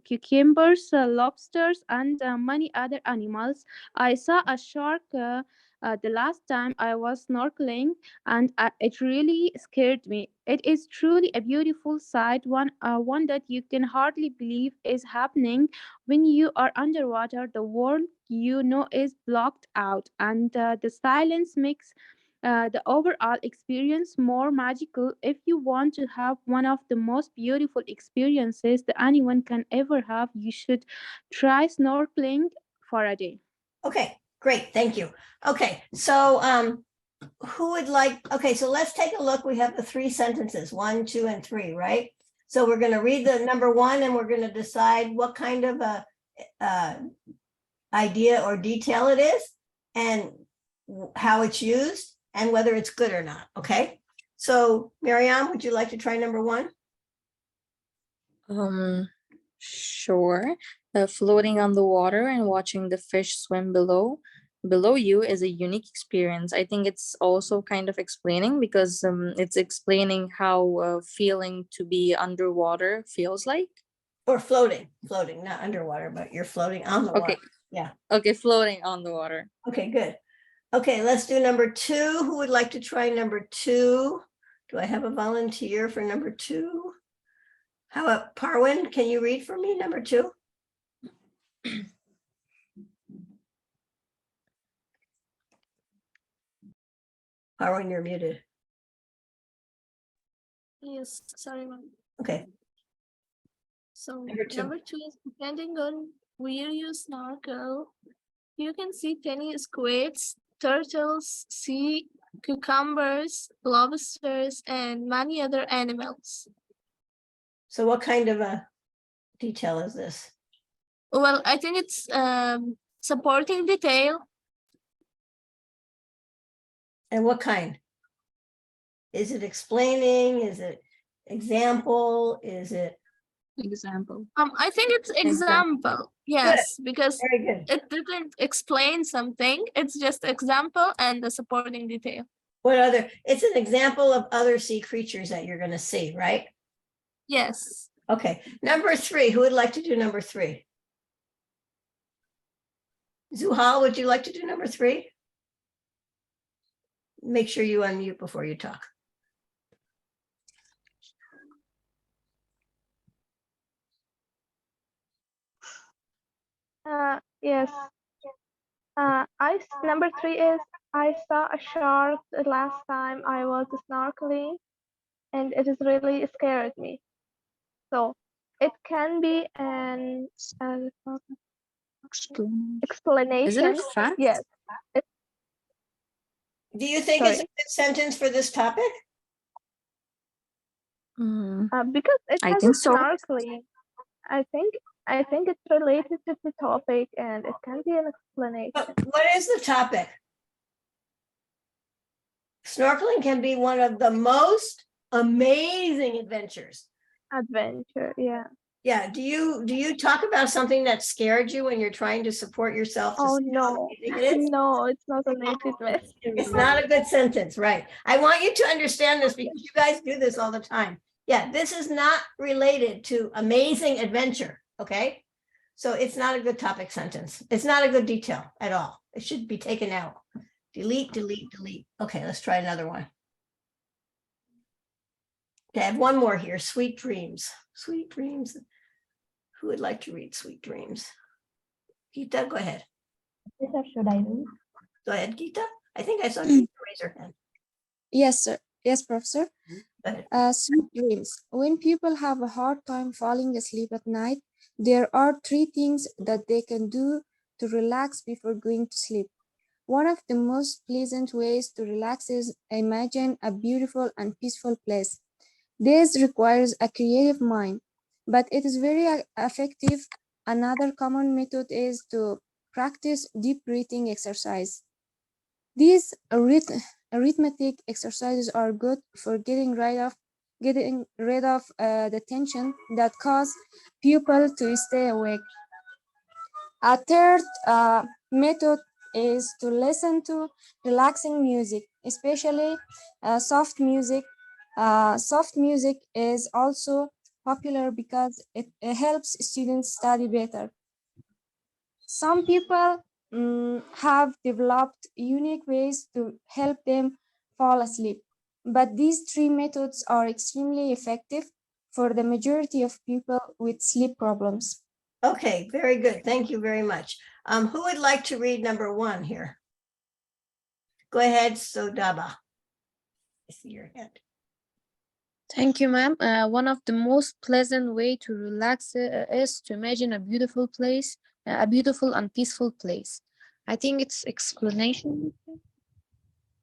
cucumbers, lobsters, and many other animals. I saw a shark the last time I was snorkeling, and it really scared me. It is truly a beautiful sight, one that you can hardly believe is happening when you are underwater. The world you know is blocked out, and the silence makes the overall experience more magical. If you want to have one of the most beautiful experiences that anyone can ever have, you should try snorkeling for a day.
Okay, great, thank you. Okay, so who would like, okay, so let's take a look. We have the 3 sentences, 1, 2, and 3, right? So we're going to read the number 1 and we're going to decide what kind of a idea or detail it is and how it's used and whether it's good or not, okay? So Miriam, would you like to try number 1?
Sure. Floating on the water and watching the fish swim below you is a unique experience. I think it's also kind of explaining because it's explaining how feeling to be underwater feels like.
Or floating, not underwater, but you're floating on the water.
Okay.
Yeah.
Okay, floating on the water.
Okay, good. Okay, let's do number 2. Who would like to try number 2? Do I have a volunteer for number 2? How about Parwin? Can you read for me number 2? Parwin, you're muted.
Yes, sorry, ma'am.
Okay.
So
Number 2.
number 2 is depending on where you snorkel, you can see tiny squids, turtles, sea cucumbers, lobsters, and many other animals.
So what kind of a detail is this?
Well, I think it's supporting detail.
And what kind? Is it explaining? Is it example? Is it?
Example.
I think it's example. Yes, because
Very good.
it didn't explain something. It's just example and the supporting detail.
What other? It's an example of other sea creatures that you're going to see, right?
Yes.
Okay. Number 3. Who would like to do number 3? Zuhal, would you like to do number 3? Make sure you unmute before you talk.
Yes. Number 3 is I saw a shark the last time I was snorkeling, and it is really scared me. So it can be an explanation.
Is it a fact?
Yes.
Do you think it's a good sentence for this topic?
Because it
I
has
think
a
so.
snorkeling. I think it's related to the topic, and it can be an explanation.
What is the topic? Snorkeling can be one of the most amazing adventures.
Adventure, yeah.
Yeah. Do you talk about something that scared you when you're trying to support yourself?
Oh no, no, it's not a native message.
It's not a good sentence, right? I want you to understand this because you guys do this all the time. Yeah, this is not related to amazing adventure, okay? So it's not a good topic sentence. It's not a good detail at all. It should be taken out. Delete, delete, delete. Okay, let's try another one. Okay, I have one more here. Sweet dreams. Sweet dreams. Who would like to read Sweet Dreams? Gita, go ahead.
Yes, sir, should I read?
Go ahead, Gita. I think I saw Gita raise her hand.
Yes, sir. Yes, Professor.
Go ahead.
Sweet dreams. When people have a hard time falling asleep at night, there are 3 things that they can do to relax before going to sleep. One of the most pleasant ways to relax is imagine a beautiful and peaceful place. This requires a creative mind, but it is very effective. Another common method is to practice deep breathing exercise. These arithmetic exercises are good for getting rid of the tension that cause people to stay awake. A third method is to listen to relaxing music, especially soft music. Soft music is also popular because it helps students study better. Some people have developed unique ways to help them fall asleep, but these three methods are extremely effective for the majority of people with sleep problems.
Okay, very good. Thank you very much. Who would like to read number 1 here? Go ahead, Sodaba. I see your hand.
Thank you, ma'am. One of the most pleasant way to relax is to imagine a beautiful place, a beautiful and peaceful place. I think it's explanation.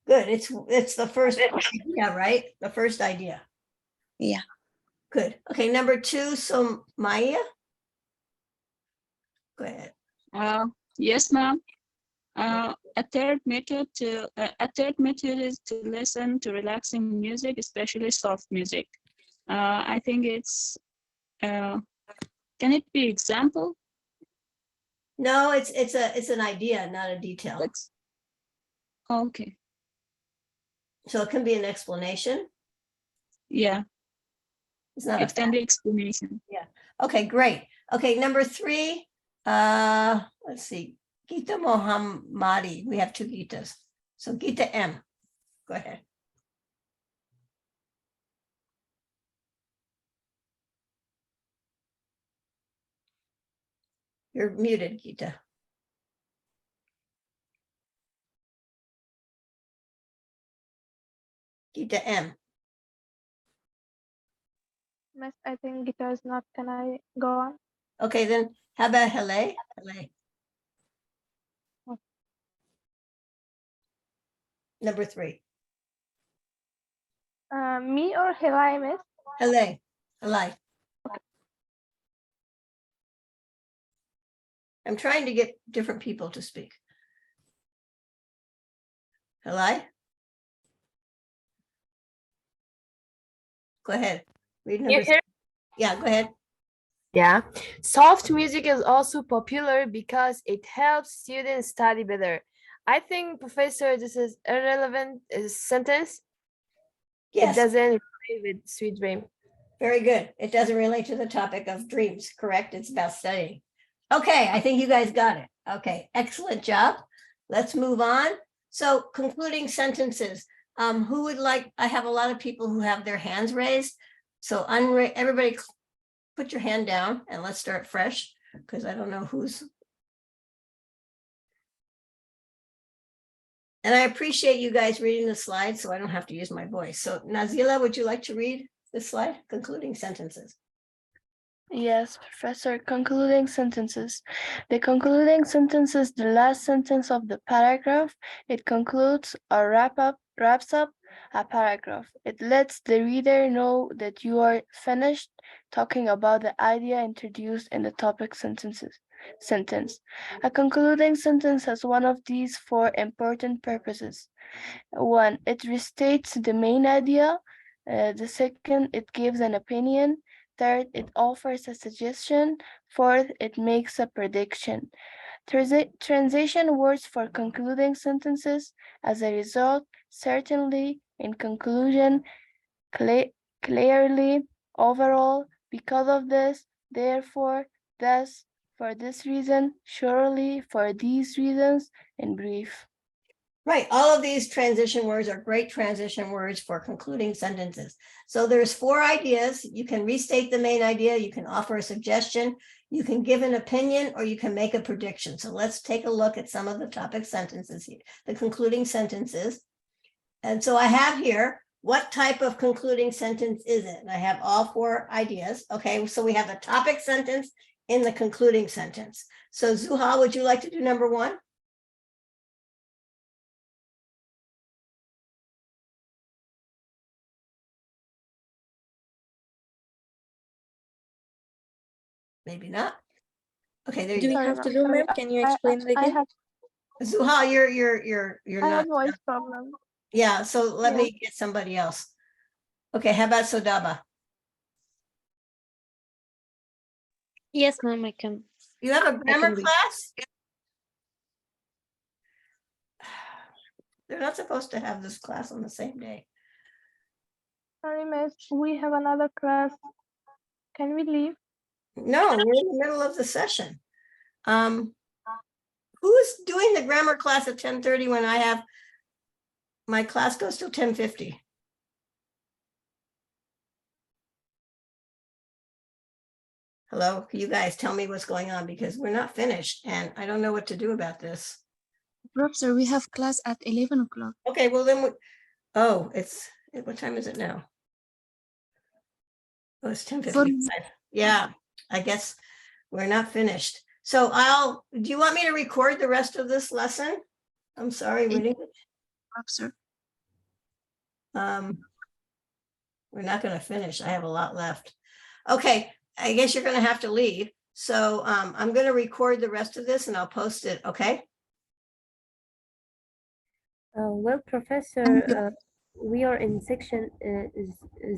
Good. It's the first idea, right? The first idea.
Yeah.
Good. Okay, number 2, so Maya. Go ahead.
Yes, ma'am. A third method is to listen to relaxing music, especially soft music. I think it's can it be example?
No, it's an idea, not a detail.
Okay.
So it can be an explanation.
Yeah.
It's not
It can be explanation.
Yeah. Okay, great. Okay, number 3. Let's see. Gita Mohammadi. We have 2 Gitas. So Gita M. Go ahead. You're muted, Gita. Gita M.
Miss, I think guitar is not. Can I go on?
Okay, then how about Hele? Hele. Number 3.
Me or Hilai, Miss?
Hele. Hele. I'm trying to get different people to speak. Hele? Go ahead. Read number 3. Yeah, go ahead.
Yeah, soft music is also popular because it helps students study better. I think, Professor, this is irrelevant sentence.
Yes.
It doesn't relate with Sweet Dream.
Very good. It doesn't relate to the topic of dreams, correct? It's about studying. Okay, I think you guys got it. Okay, excellent job. Let's move on. So concluding sentences. Who would like, I have a lot of people who have their hands raised. So everybody put your hand down and let's start fresh because I don't know who's. And I appreciate you guys reading the slide so I don't have to use my voice. So Nazila, would you like to read this slide? Concluding sentences.
Yes, Professor. Concluding sentences. The concluding sentence is the last sentence of the paragraph. It concludes or wraps up a paragraph. It lets the reader know that you are finished talking about the idea introduced in the topic sentence. A concluding sentence has one of these 4 important purposes. 1, it restates the main idea. The second, it gives an opinion. Third, it offers a suggestion. Fourth, it makes a prediction. Transition words for concluding sentences. As a result, certainly, in conclusion, clearly, overall, because of this, therefore, thus, for this reason, surely, for these reasons, in brief.
Right, all of these transition words are great transition words for concluding sentences. So there's 4 ideas. You can restate the main idea, you can offer a suggestion, you can give an opinion, or you can make a prediction. So let's take a look at some of the topic sentences here, the concluding sentences. And so I have here, what type of concluding sentence is it? And I have all 4 ideas. Okay, so we have the topic sentence in the concluding sentence. So Zuhal, would you like to do number 1? Maybe not. Okay, there you go.
Do we have to do, ma'am? Can you explain it again?
Zuhal, you're
I
not.
have voice problem.
Yeah, so let
Yeah.
me get somebody else. Okay, how about Sodaba?
Yes, ma'am, I can.
You have a grammar
read.
class? They're not supposed to have this class on the same day.
Sorry, miss, we have another class. Can we leave?
No, we're in the middle of the session. Who's doing the grammar class at 10:30 when I have, my class goes till 10:50? Hello, can you guys tell me what's going on, because we're not finished and I don't know what to do about this.
Professor, we have class at 11 o'clock.
Okay, well then, oh, what time is it now? Oh, it's 10:55. Yeah, I guess we're not finished. So do you want me to record the rest of this lesson? I'm sorry, we didn't.
Professor.
We're not going to finish. I have a lot left. Okay, I guess you're going to have to leave. So I'm going to record the rest of this and I'll post it, okay?
Well, Professor, we are in section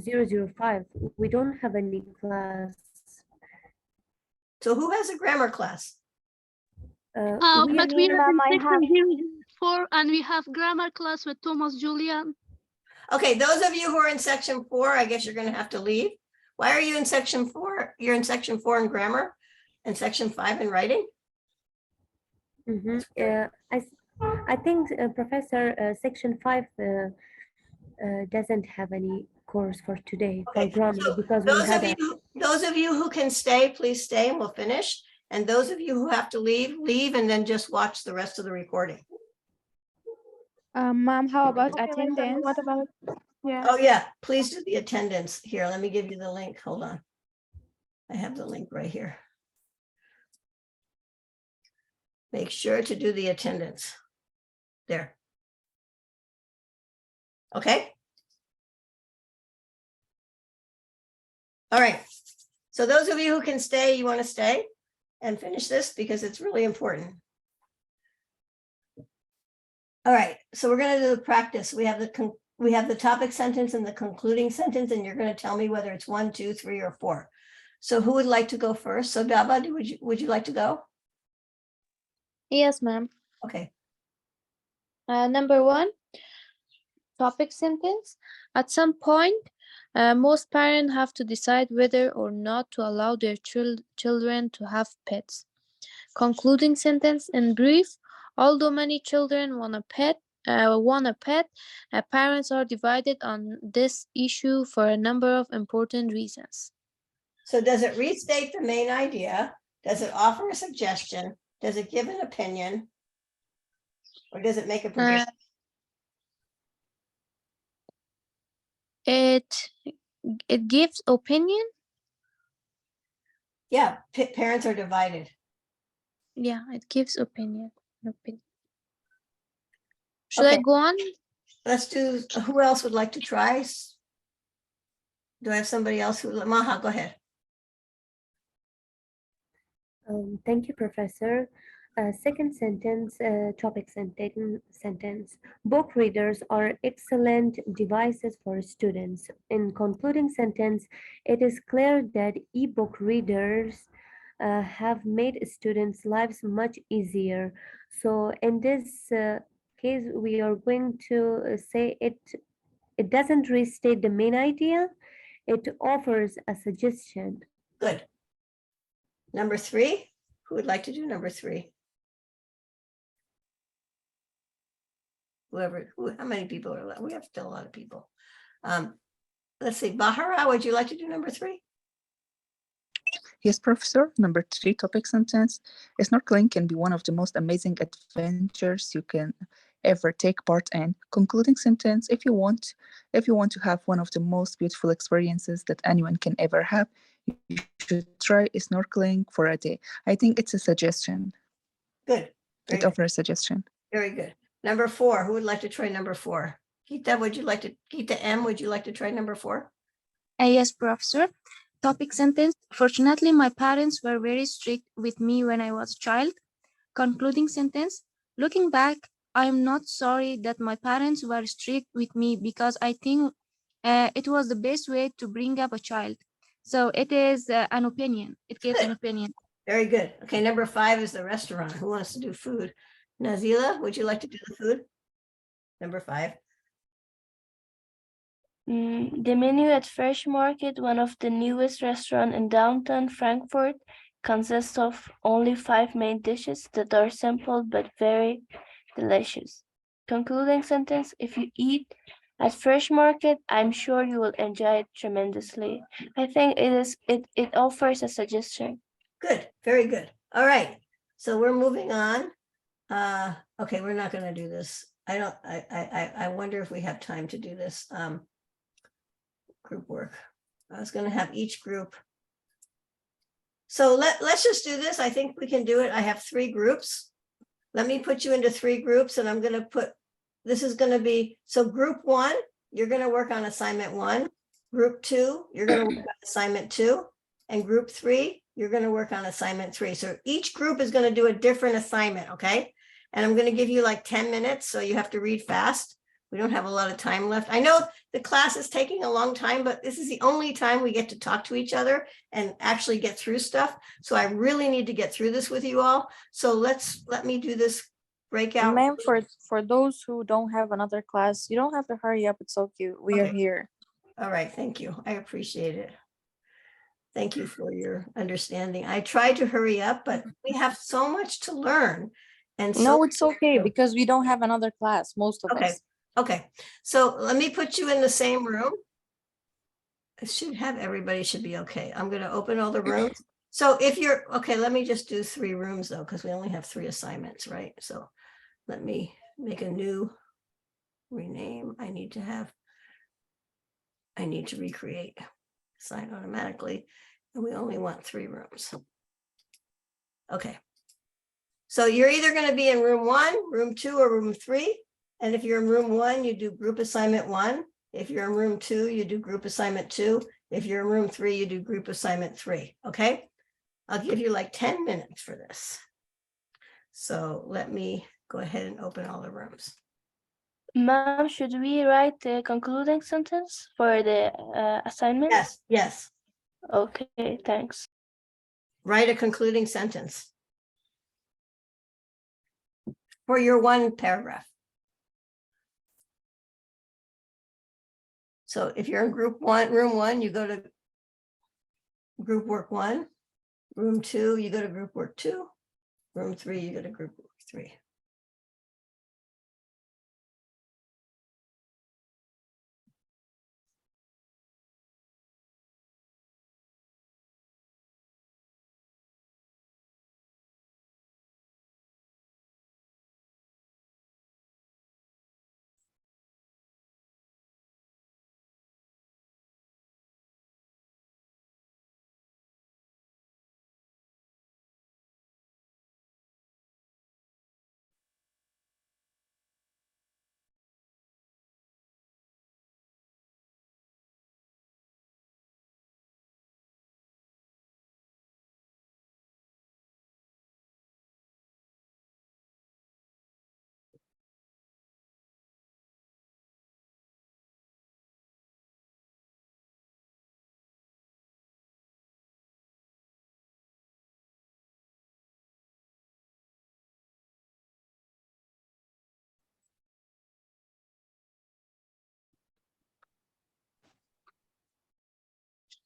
005. We don't have any class.
So who has a grammar class?
We
But we are
Ma'am,
in
I have-
section 4 and we have grammar class with Thomas Julian.
Okay, those of you who are in section 4, I guess you're going to have to leave. Why are you in section 4? You're in section 4 in grammar and section 5 in writing?
I think, Professor, section 5 doesn't have any course for today for grammar because we
Those
had
of you who can stay, please stay and we'll finish. And those of you who have to leave, leave and then just watch the rest of the recording.
Ma'am, how about
Okay, miss, and
attendance?
what about, yeah.
Oh yeah, please do the attendance. Here, let me give you the link. Hold on. I have the link right here. Make sure to do the attendance. There. Okay. All right. So those of you who can stay, you want to stay and finish this because it's really important. All right, so we're going to do the practice. We have the topic sentence and the concluding sentence, and you're going to tell me whether it's 1, 2, 3, or 4. So who would like to go first? So Daba, would you like to go?
Yes, ma'am.
Okay.
Number 1, topic sentence. At some point, most parents have to decide whether or not to allow their children to have pets. Concluding sentence in brief. Although many children want a pet, parents are divided on this issue for a number of important reasons.
So does it restate the main idea? Does it offer a suggestion? Does it give an opinion? Or does it make a prediction?
It gives opinion.
Yeah, parents are divided.
Yeah, it gives opinion. Should I go on?
Let's do, who else would like to try? Do I have somebody else who, Maha, go ahead.
Thank you, Professor. Second sentence, topic sentence. Book readers are excellent devices for students. In concluding sentence, it is clear that e-book readers have made students' lives much easier. So in this case, we are going to say it doesn't restate the main idea. It offers a suggestion.
Good. Number 3, who would like to do number 3? How many people are left? We have still a lot of people. Let's see, Bahara, would you like to do number 3?
Yes, Professor. Number 3, topic sentence. Snorkeling can be one of the most amazing adventures you can ever take part in. Concluding sentence. If you want to have one of the most beautiful experiences that anyone can ever have, you should try snorkeling for a day. I think it's a suggestion.
Good.
It offers a suggestion.
Very good. Number 4, who would like to try number 4? Geeta, Geeta M, would you like to try number 4?
Yes, Professor. Topic sentence. Fortunately, my parents were very strict with me when I was a child. Concluding sentence. Looking back, I am not sorry that my parents were strict with me because I think it was the best way to bring up a child. So it is an opinion. It gives an opinion.
Very good. Okay, number 5 is the restaurant. Who wants to do food? Nazila, would you like to do the food? Number 5.
The menu at Fresh Market, one of the newest restaurants in downtown Frankfurt, consists of only 5 main dishes that are simple but very delicious. Concluding sentence, if you eat at Fresh Market, I'm sure you will enjoy it tremendously. I think it offers a suggestion.
Good, very good. All right, so we're moving on. Okay, we're not gonna do this. I wonder if we have time to do this. Group work. I was gonna have each group. So let's just do this. I think we can do it. I have 3 groups. Let me put you into 3 groups and I'm gonna put, this is gonna be, so group 1, you're gonna work on assignment 1. Group 2, you're gonna work on assignment 2. And group 3, you're gonna work on assignment 3. So each group is gonna do a different assignment, okay? And I'm gonna give you like 10 minutes, so you have to read fast. We don't have a lot of time left. I know the class is taking a long time, but this is the only time we get to talk to each other and actually get through stuff. So I really need to get through this with you all. So let me do this breakout.
Ma'am, for those who don't have another class, you don't have to hurry up. It's okay. We are
Okay.
here.
All right, thank you. I appreciate it. Thank you for your understanding. I tried to hurry up, but we have so much to learn. And so
No, it's okay because we don't have another class, most of
Okay,
us.
okay. So let me put you in the same room. I should have, everybody should be okay. I'm gonna open all the rooms. So if you're, okay, let me just do 3 rooms though, because we only have 3 assignments, right? So let me make a new rename. I need to recreate, assign automatically, and we only want 3 rooms. Okay. So you're either going to be in room 1, room 2, or room 3. And if you're in room 1, you do group assignment 1. If you're in room 2, you do group assignment 2. If you're in room 3, you do group assignment 3. Okay. I'll give you like 10 minutes for this. So let me go ahead and open all the rooms.
Ma'am, should we write the concluding sentence for the assignment?
Yes, yes.
Okay, thanks.
Write a concluding sentence for your 1 paragraph. So if you're in group 1, room 1, you go to group work 1. Room 2, you go to group work 2. Room 3, you go to group work 3.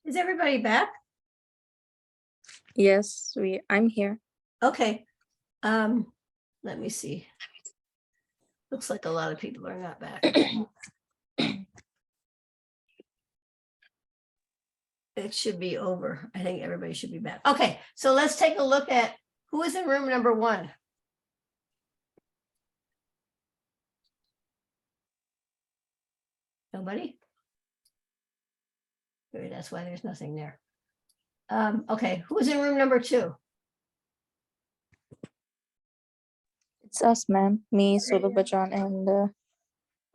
Is everybody back?
Yes, I'm here.
Okay. Let me see. Looks like a lot of people are not back. It should be over. I think everybody should be back. Okay, so let's take a look at who is in room number 1. Nobody? Maybe that's why there's nothing there. Okay, who's in room number 2?
It's us, ma'am. Me, Sulubajan, and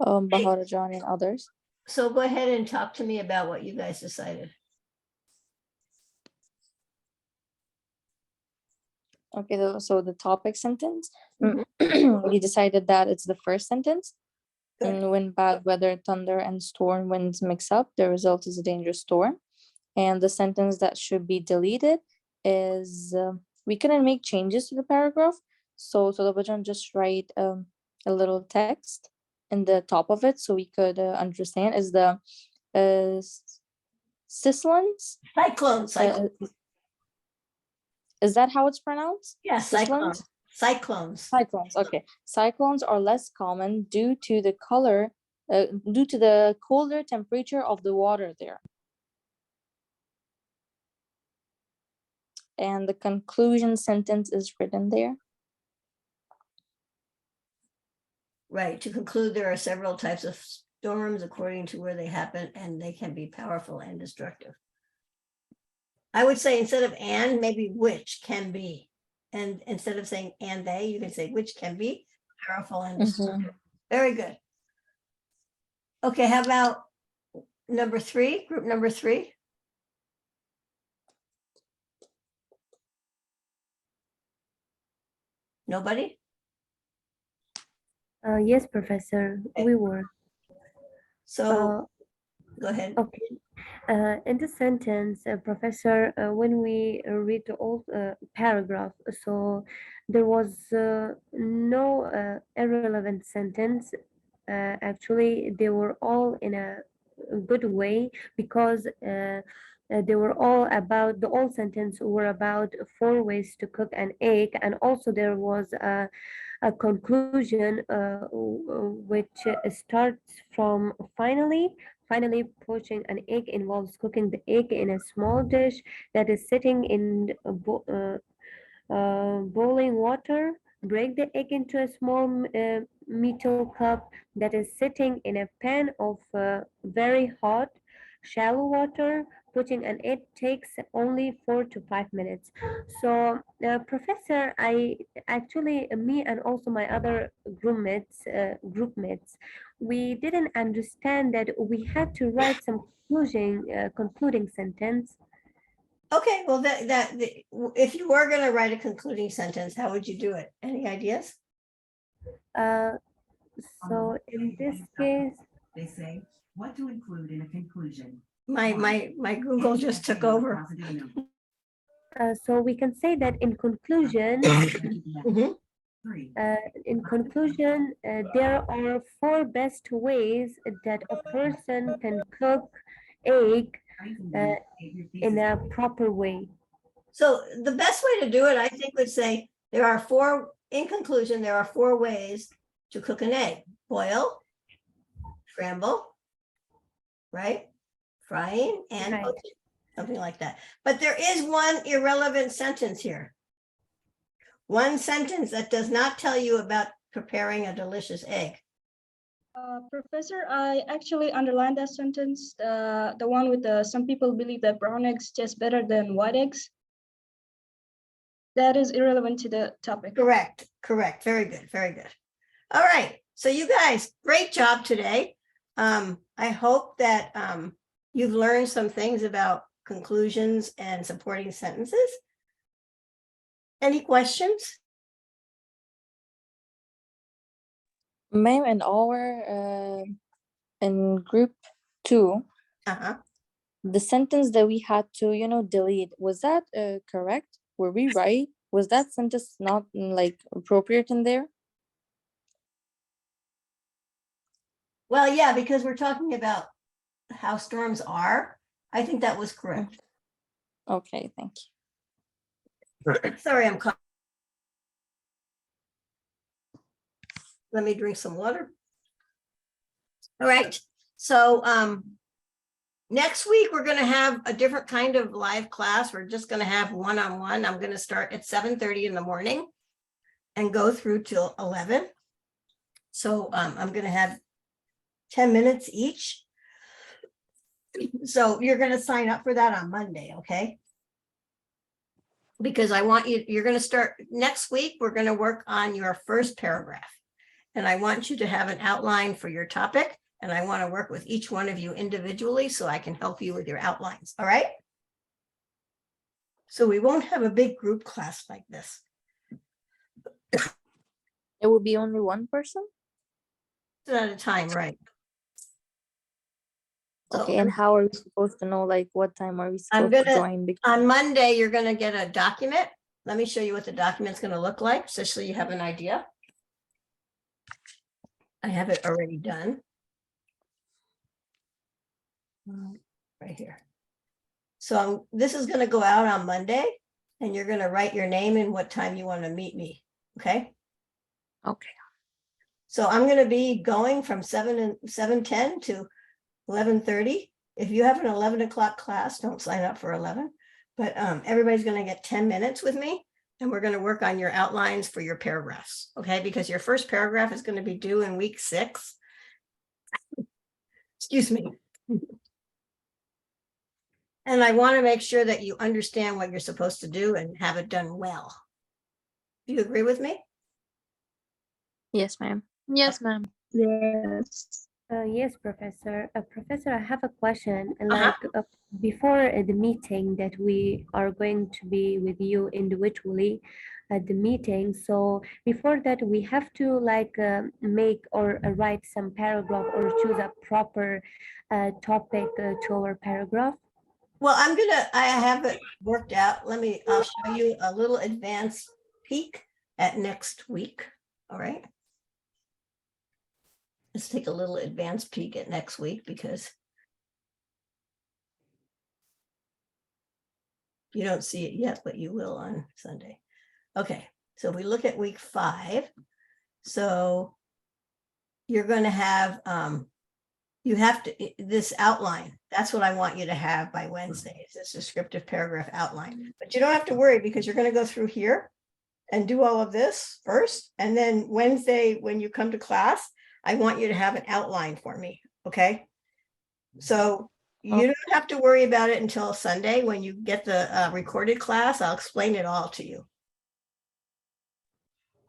Baharajan and others.
So go ahead and talk to me about what you guys decided.
Okay, so the topic sentence, we decided that it's the first sentence. And when bad weather, thunder, and storm winds mix up, the result is a dangerous storm. And the sentence that should be deleted is we couldn't make changes to the paragraph. So Sulubajan just write a little text in the top of it so we could understand is the Sislons?
Cyclones.
Is that how it's pronounced?
Yes,
Sislons?
cyclones.
Cyclones, okay. Cyclones are less common due to the colder temperature of the water there. And the conclusion sentence is written there.
Right. To conclude, there are several types of storms according to where they happen, and they can be powerful and destructive. I would say instead of and, maybe which can be. And instead of saying and they, you can say which can be powerful and destructive. Very good. Okay, how about number 3, group number 3? Nobody?
Yes, Professor, we were.
So go ahead.
Okay. In the sentence, Professor, when we read the old paragraph, so there was no irrelevant sentence. Actually, they were all in a good way because they were all about, the old sentence were about 4 ways to cook an egg, and also there was a conclusion which starts from finally poaching an egg involves cooking the egg in a small dish that is sitting in boiling water. Break the egg into a small metal cup that is sitting in a pan of very hot, shallow water. Putting an egg takes only 4 to 5 minutes. So, Professor, I actually, me and also my other group mates, we didn't understand that we had to write some concluding sentence.
Okay, well, if you were going to write a concluding sentence, how would you do it? Any ideas?
So in this case,
they say what to include in a conclusion.
My Google just took over.
So we can say that in conclusion, there are 4 best ways that a person can cook egg in a proper way.
So the best way to do it, I think, would say in conclusion, there are 4 ways to cook an egg: boil, scramble, right? Frying and poaching, something like that. But there is one irrelevant sentence here. One sentence that does not tell you about preparing a delicious egg.
Professor, I actually underlined that sentence, the one with some people believe that brown eggs taste better than white eggs. That is irrelevant to the topic.
Correct. Very good. All right. So you guys, great job today. I hope that you've learned some things about conclusions and supporting sentences. Any questions?
Ma'am, in group 2, the sentence that we had to, delete, was that correct? Were we right? Was that sentence not appropriate in there?
Well, yeah, because we're talking about how storms are. I think that was correct.
Okay, thank
you. Sorry, I'm coughing. Let me drink some water. All right. So next week, we're going to have a different kind of live class. We're just going to have one-on-one. I'm going to start at 7:30 in the morning and go through till 11. So I'm going to have 10 minutes each. So you're going to sign up for that on Monday, okay? Because I want you're going to start next week. We're going to work on your first paragraph. And I want you to have an outline for your topic. And I want to work with each one of you individually so I can help you with your outlines. All right? So we won't have a big group class like this.
It will be only one person?
At a time, right?
Okay, and how are we supposed to know, what time are we supposed to join?
On Monday, you're going to get a document. Let me show you what the document's going to look like, just so you have an idea. I have it already done. Right here. So this is going to go out on Monday, and you're going to write your name and what time you want to meet me. Okay.
Okay.
So I'm going to be going from 7:10 to 11:30. If you have an 11 o'clock class, don't sign up for 11. But everybody's going to get 10 minutes with me, and we're going to work on your outlines for your paragraphs. Okay, because your first paragraph is going to be due in week 6. Excuse me. And I want to make sure that you understand what you're supposed to do and have it done well. Do you agree with me?
Yes, ma'am.
Yes, ma'am.
Yes.
Yes, Professor. Professor, I have a question. Like before the meeting that we are going to be with you individually at the meeting. So before that, we have to like make or write some paragraph or choose a proper topic to our paragraph.
Well, I have it worked out. I'll show you a little advanced peek at next week. All right. Let's take a little advanced peek at next week because you don't see it yet, but you will on Sunday. Okay, so we look at week 5. So you're going to have, you have to, this outline, that's what I want you to have by Wednesday. It's this descriptive paragraph outline. But you don't have to worry because you're going to go through here and do all of this first. And then Wednesday, when you come to class, I want you to have an outline for me, okay? So you don't have to worry about it until Sunday. When you get the recorded class, I'll explain it all to you.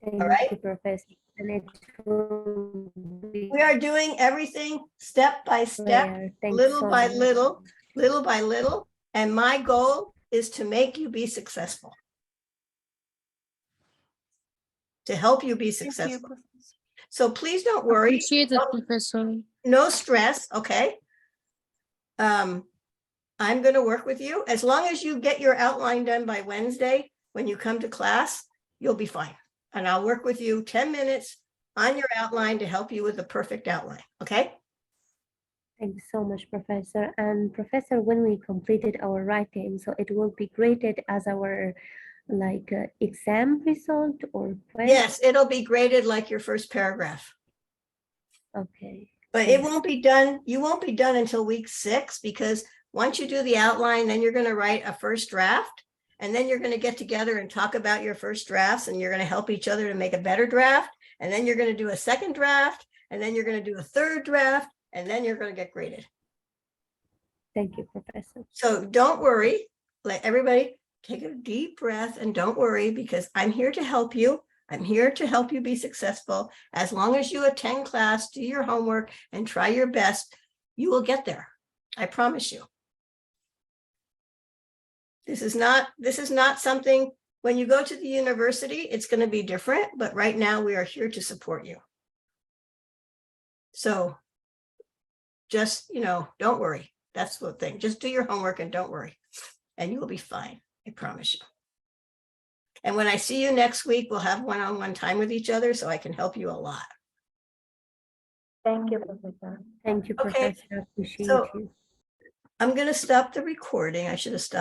Thank
All right.
you, Professor. And it will be
We are doing everything step by step,
clear. Thank you
little
so
by
much.
little by little. And my goal is to make you be successful. To help you be successful. So please don't worry.
Appreciate it, Professor.
No stress, okay? I'm going to work with you. As long as you get your outline done by Wednesday, when you come to class, you'll be fine. And I'll work with you 10 minutes on your outline to help you with the perfect outline, okay?
Thank you so much, Professor. And Professor, when we completed our writing, so it will be graded as our like exam result or quiz?
Yes, it'll be graded like your first paragraph.
Okay.
But it won't be done, you won't be done until week 6, because once you do the outline, then you're going to write a first draft, and then you're going to get together and talk about your first drafts, and you're going to help each other to make a better draft, and then you're going to do a second draft, and then you're going to do a third draft, and then you're going to get graded.
Thank you, Professor.
So don't worry, let everybody take a deep breath and don't worry, because I'm here to help you. I'm here to help you be successful. As long as you attend class, do your homework, and try your best, you will get there. I promise you. This is not something, when you go to the university, it's going to be different, but right now we are here to support you. So just, don't worry. That's the thing. Just do your homework and don't worry, and you will be fine. I promise you. And when I see you next week, we'll have one-on-one time with each other so I can help you a lot.
Thank you, Professor.
Thank you,
Okay,
Professor. Appreciate
so
you.
I'm going to stop the recording. I should have stopped.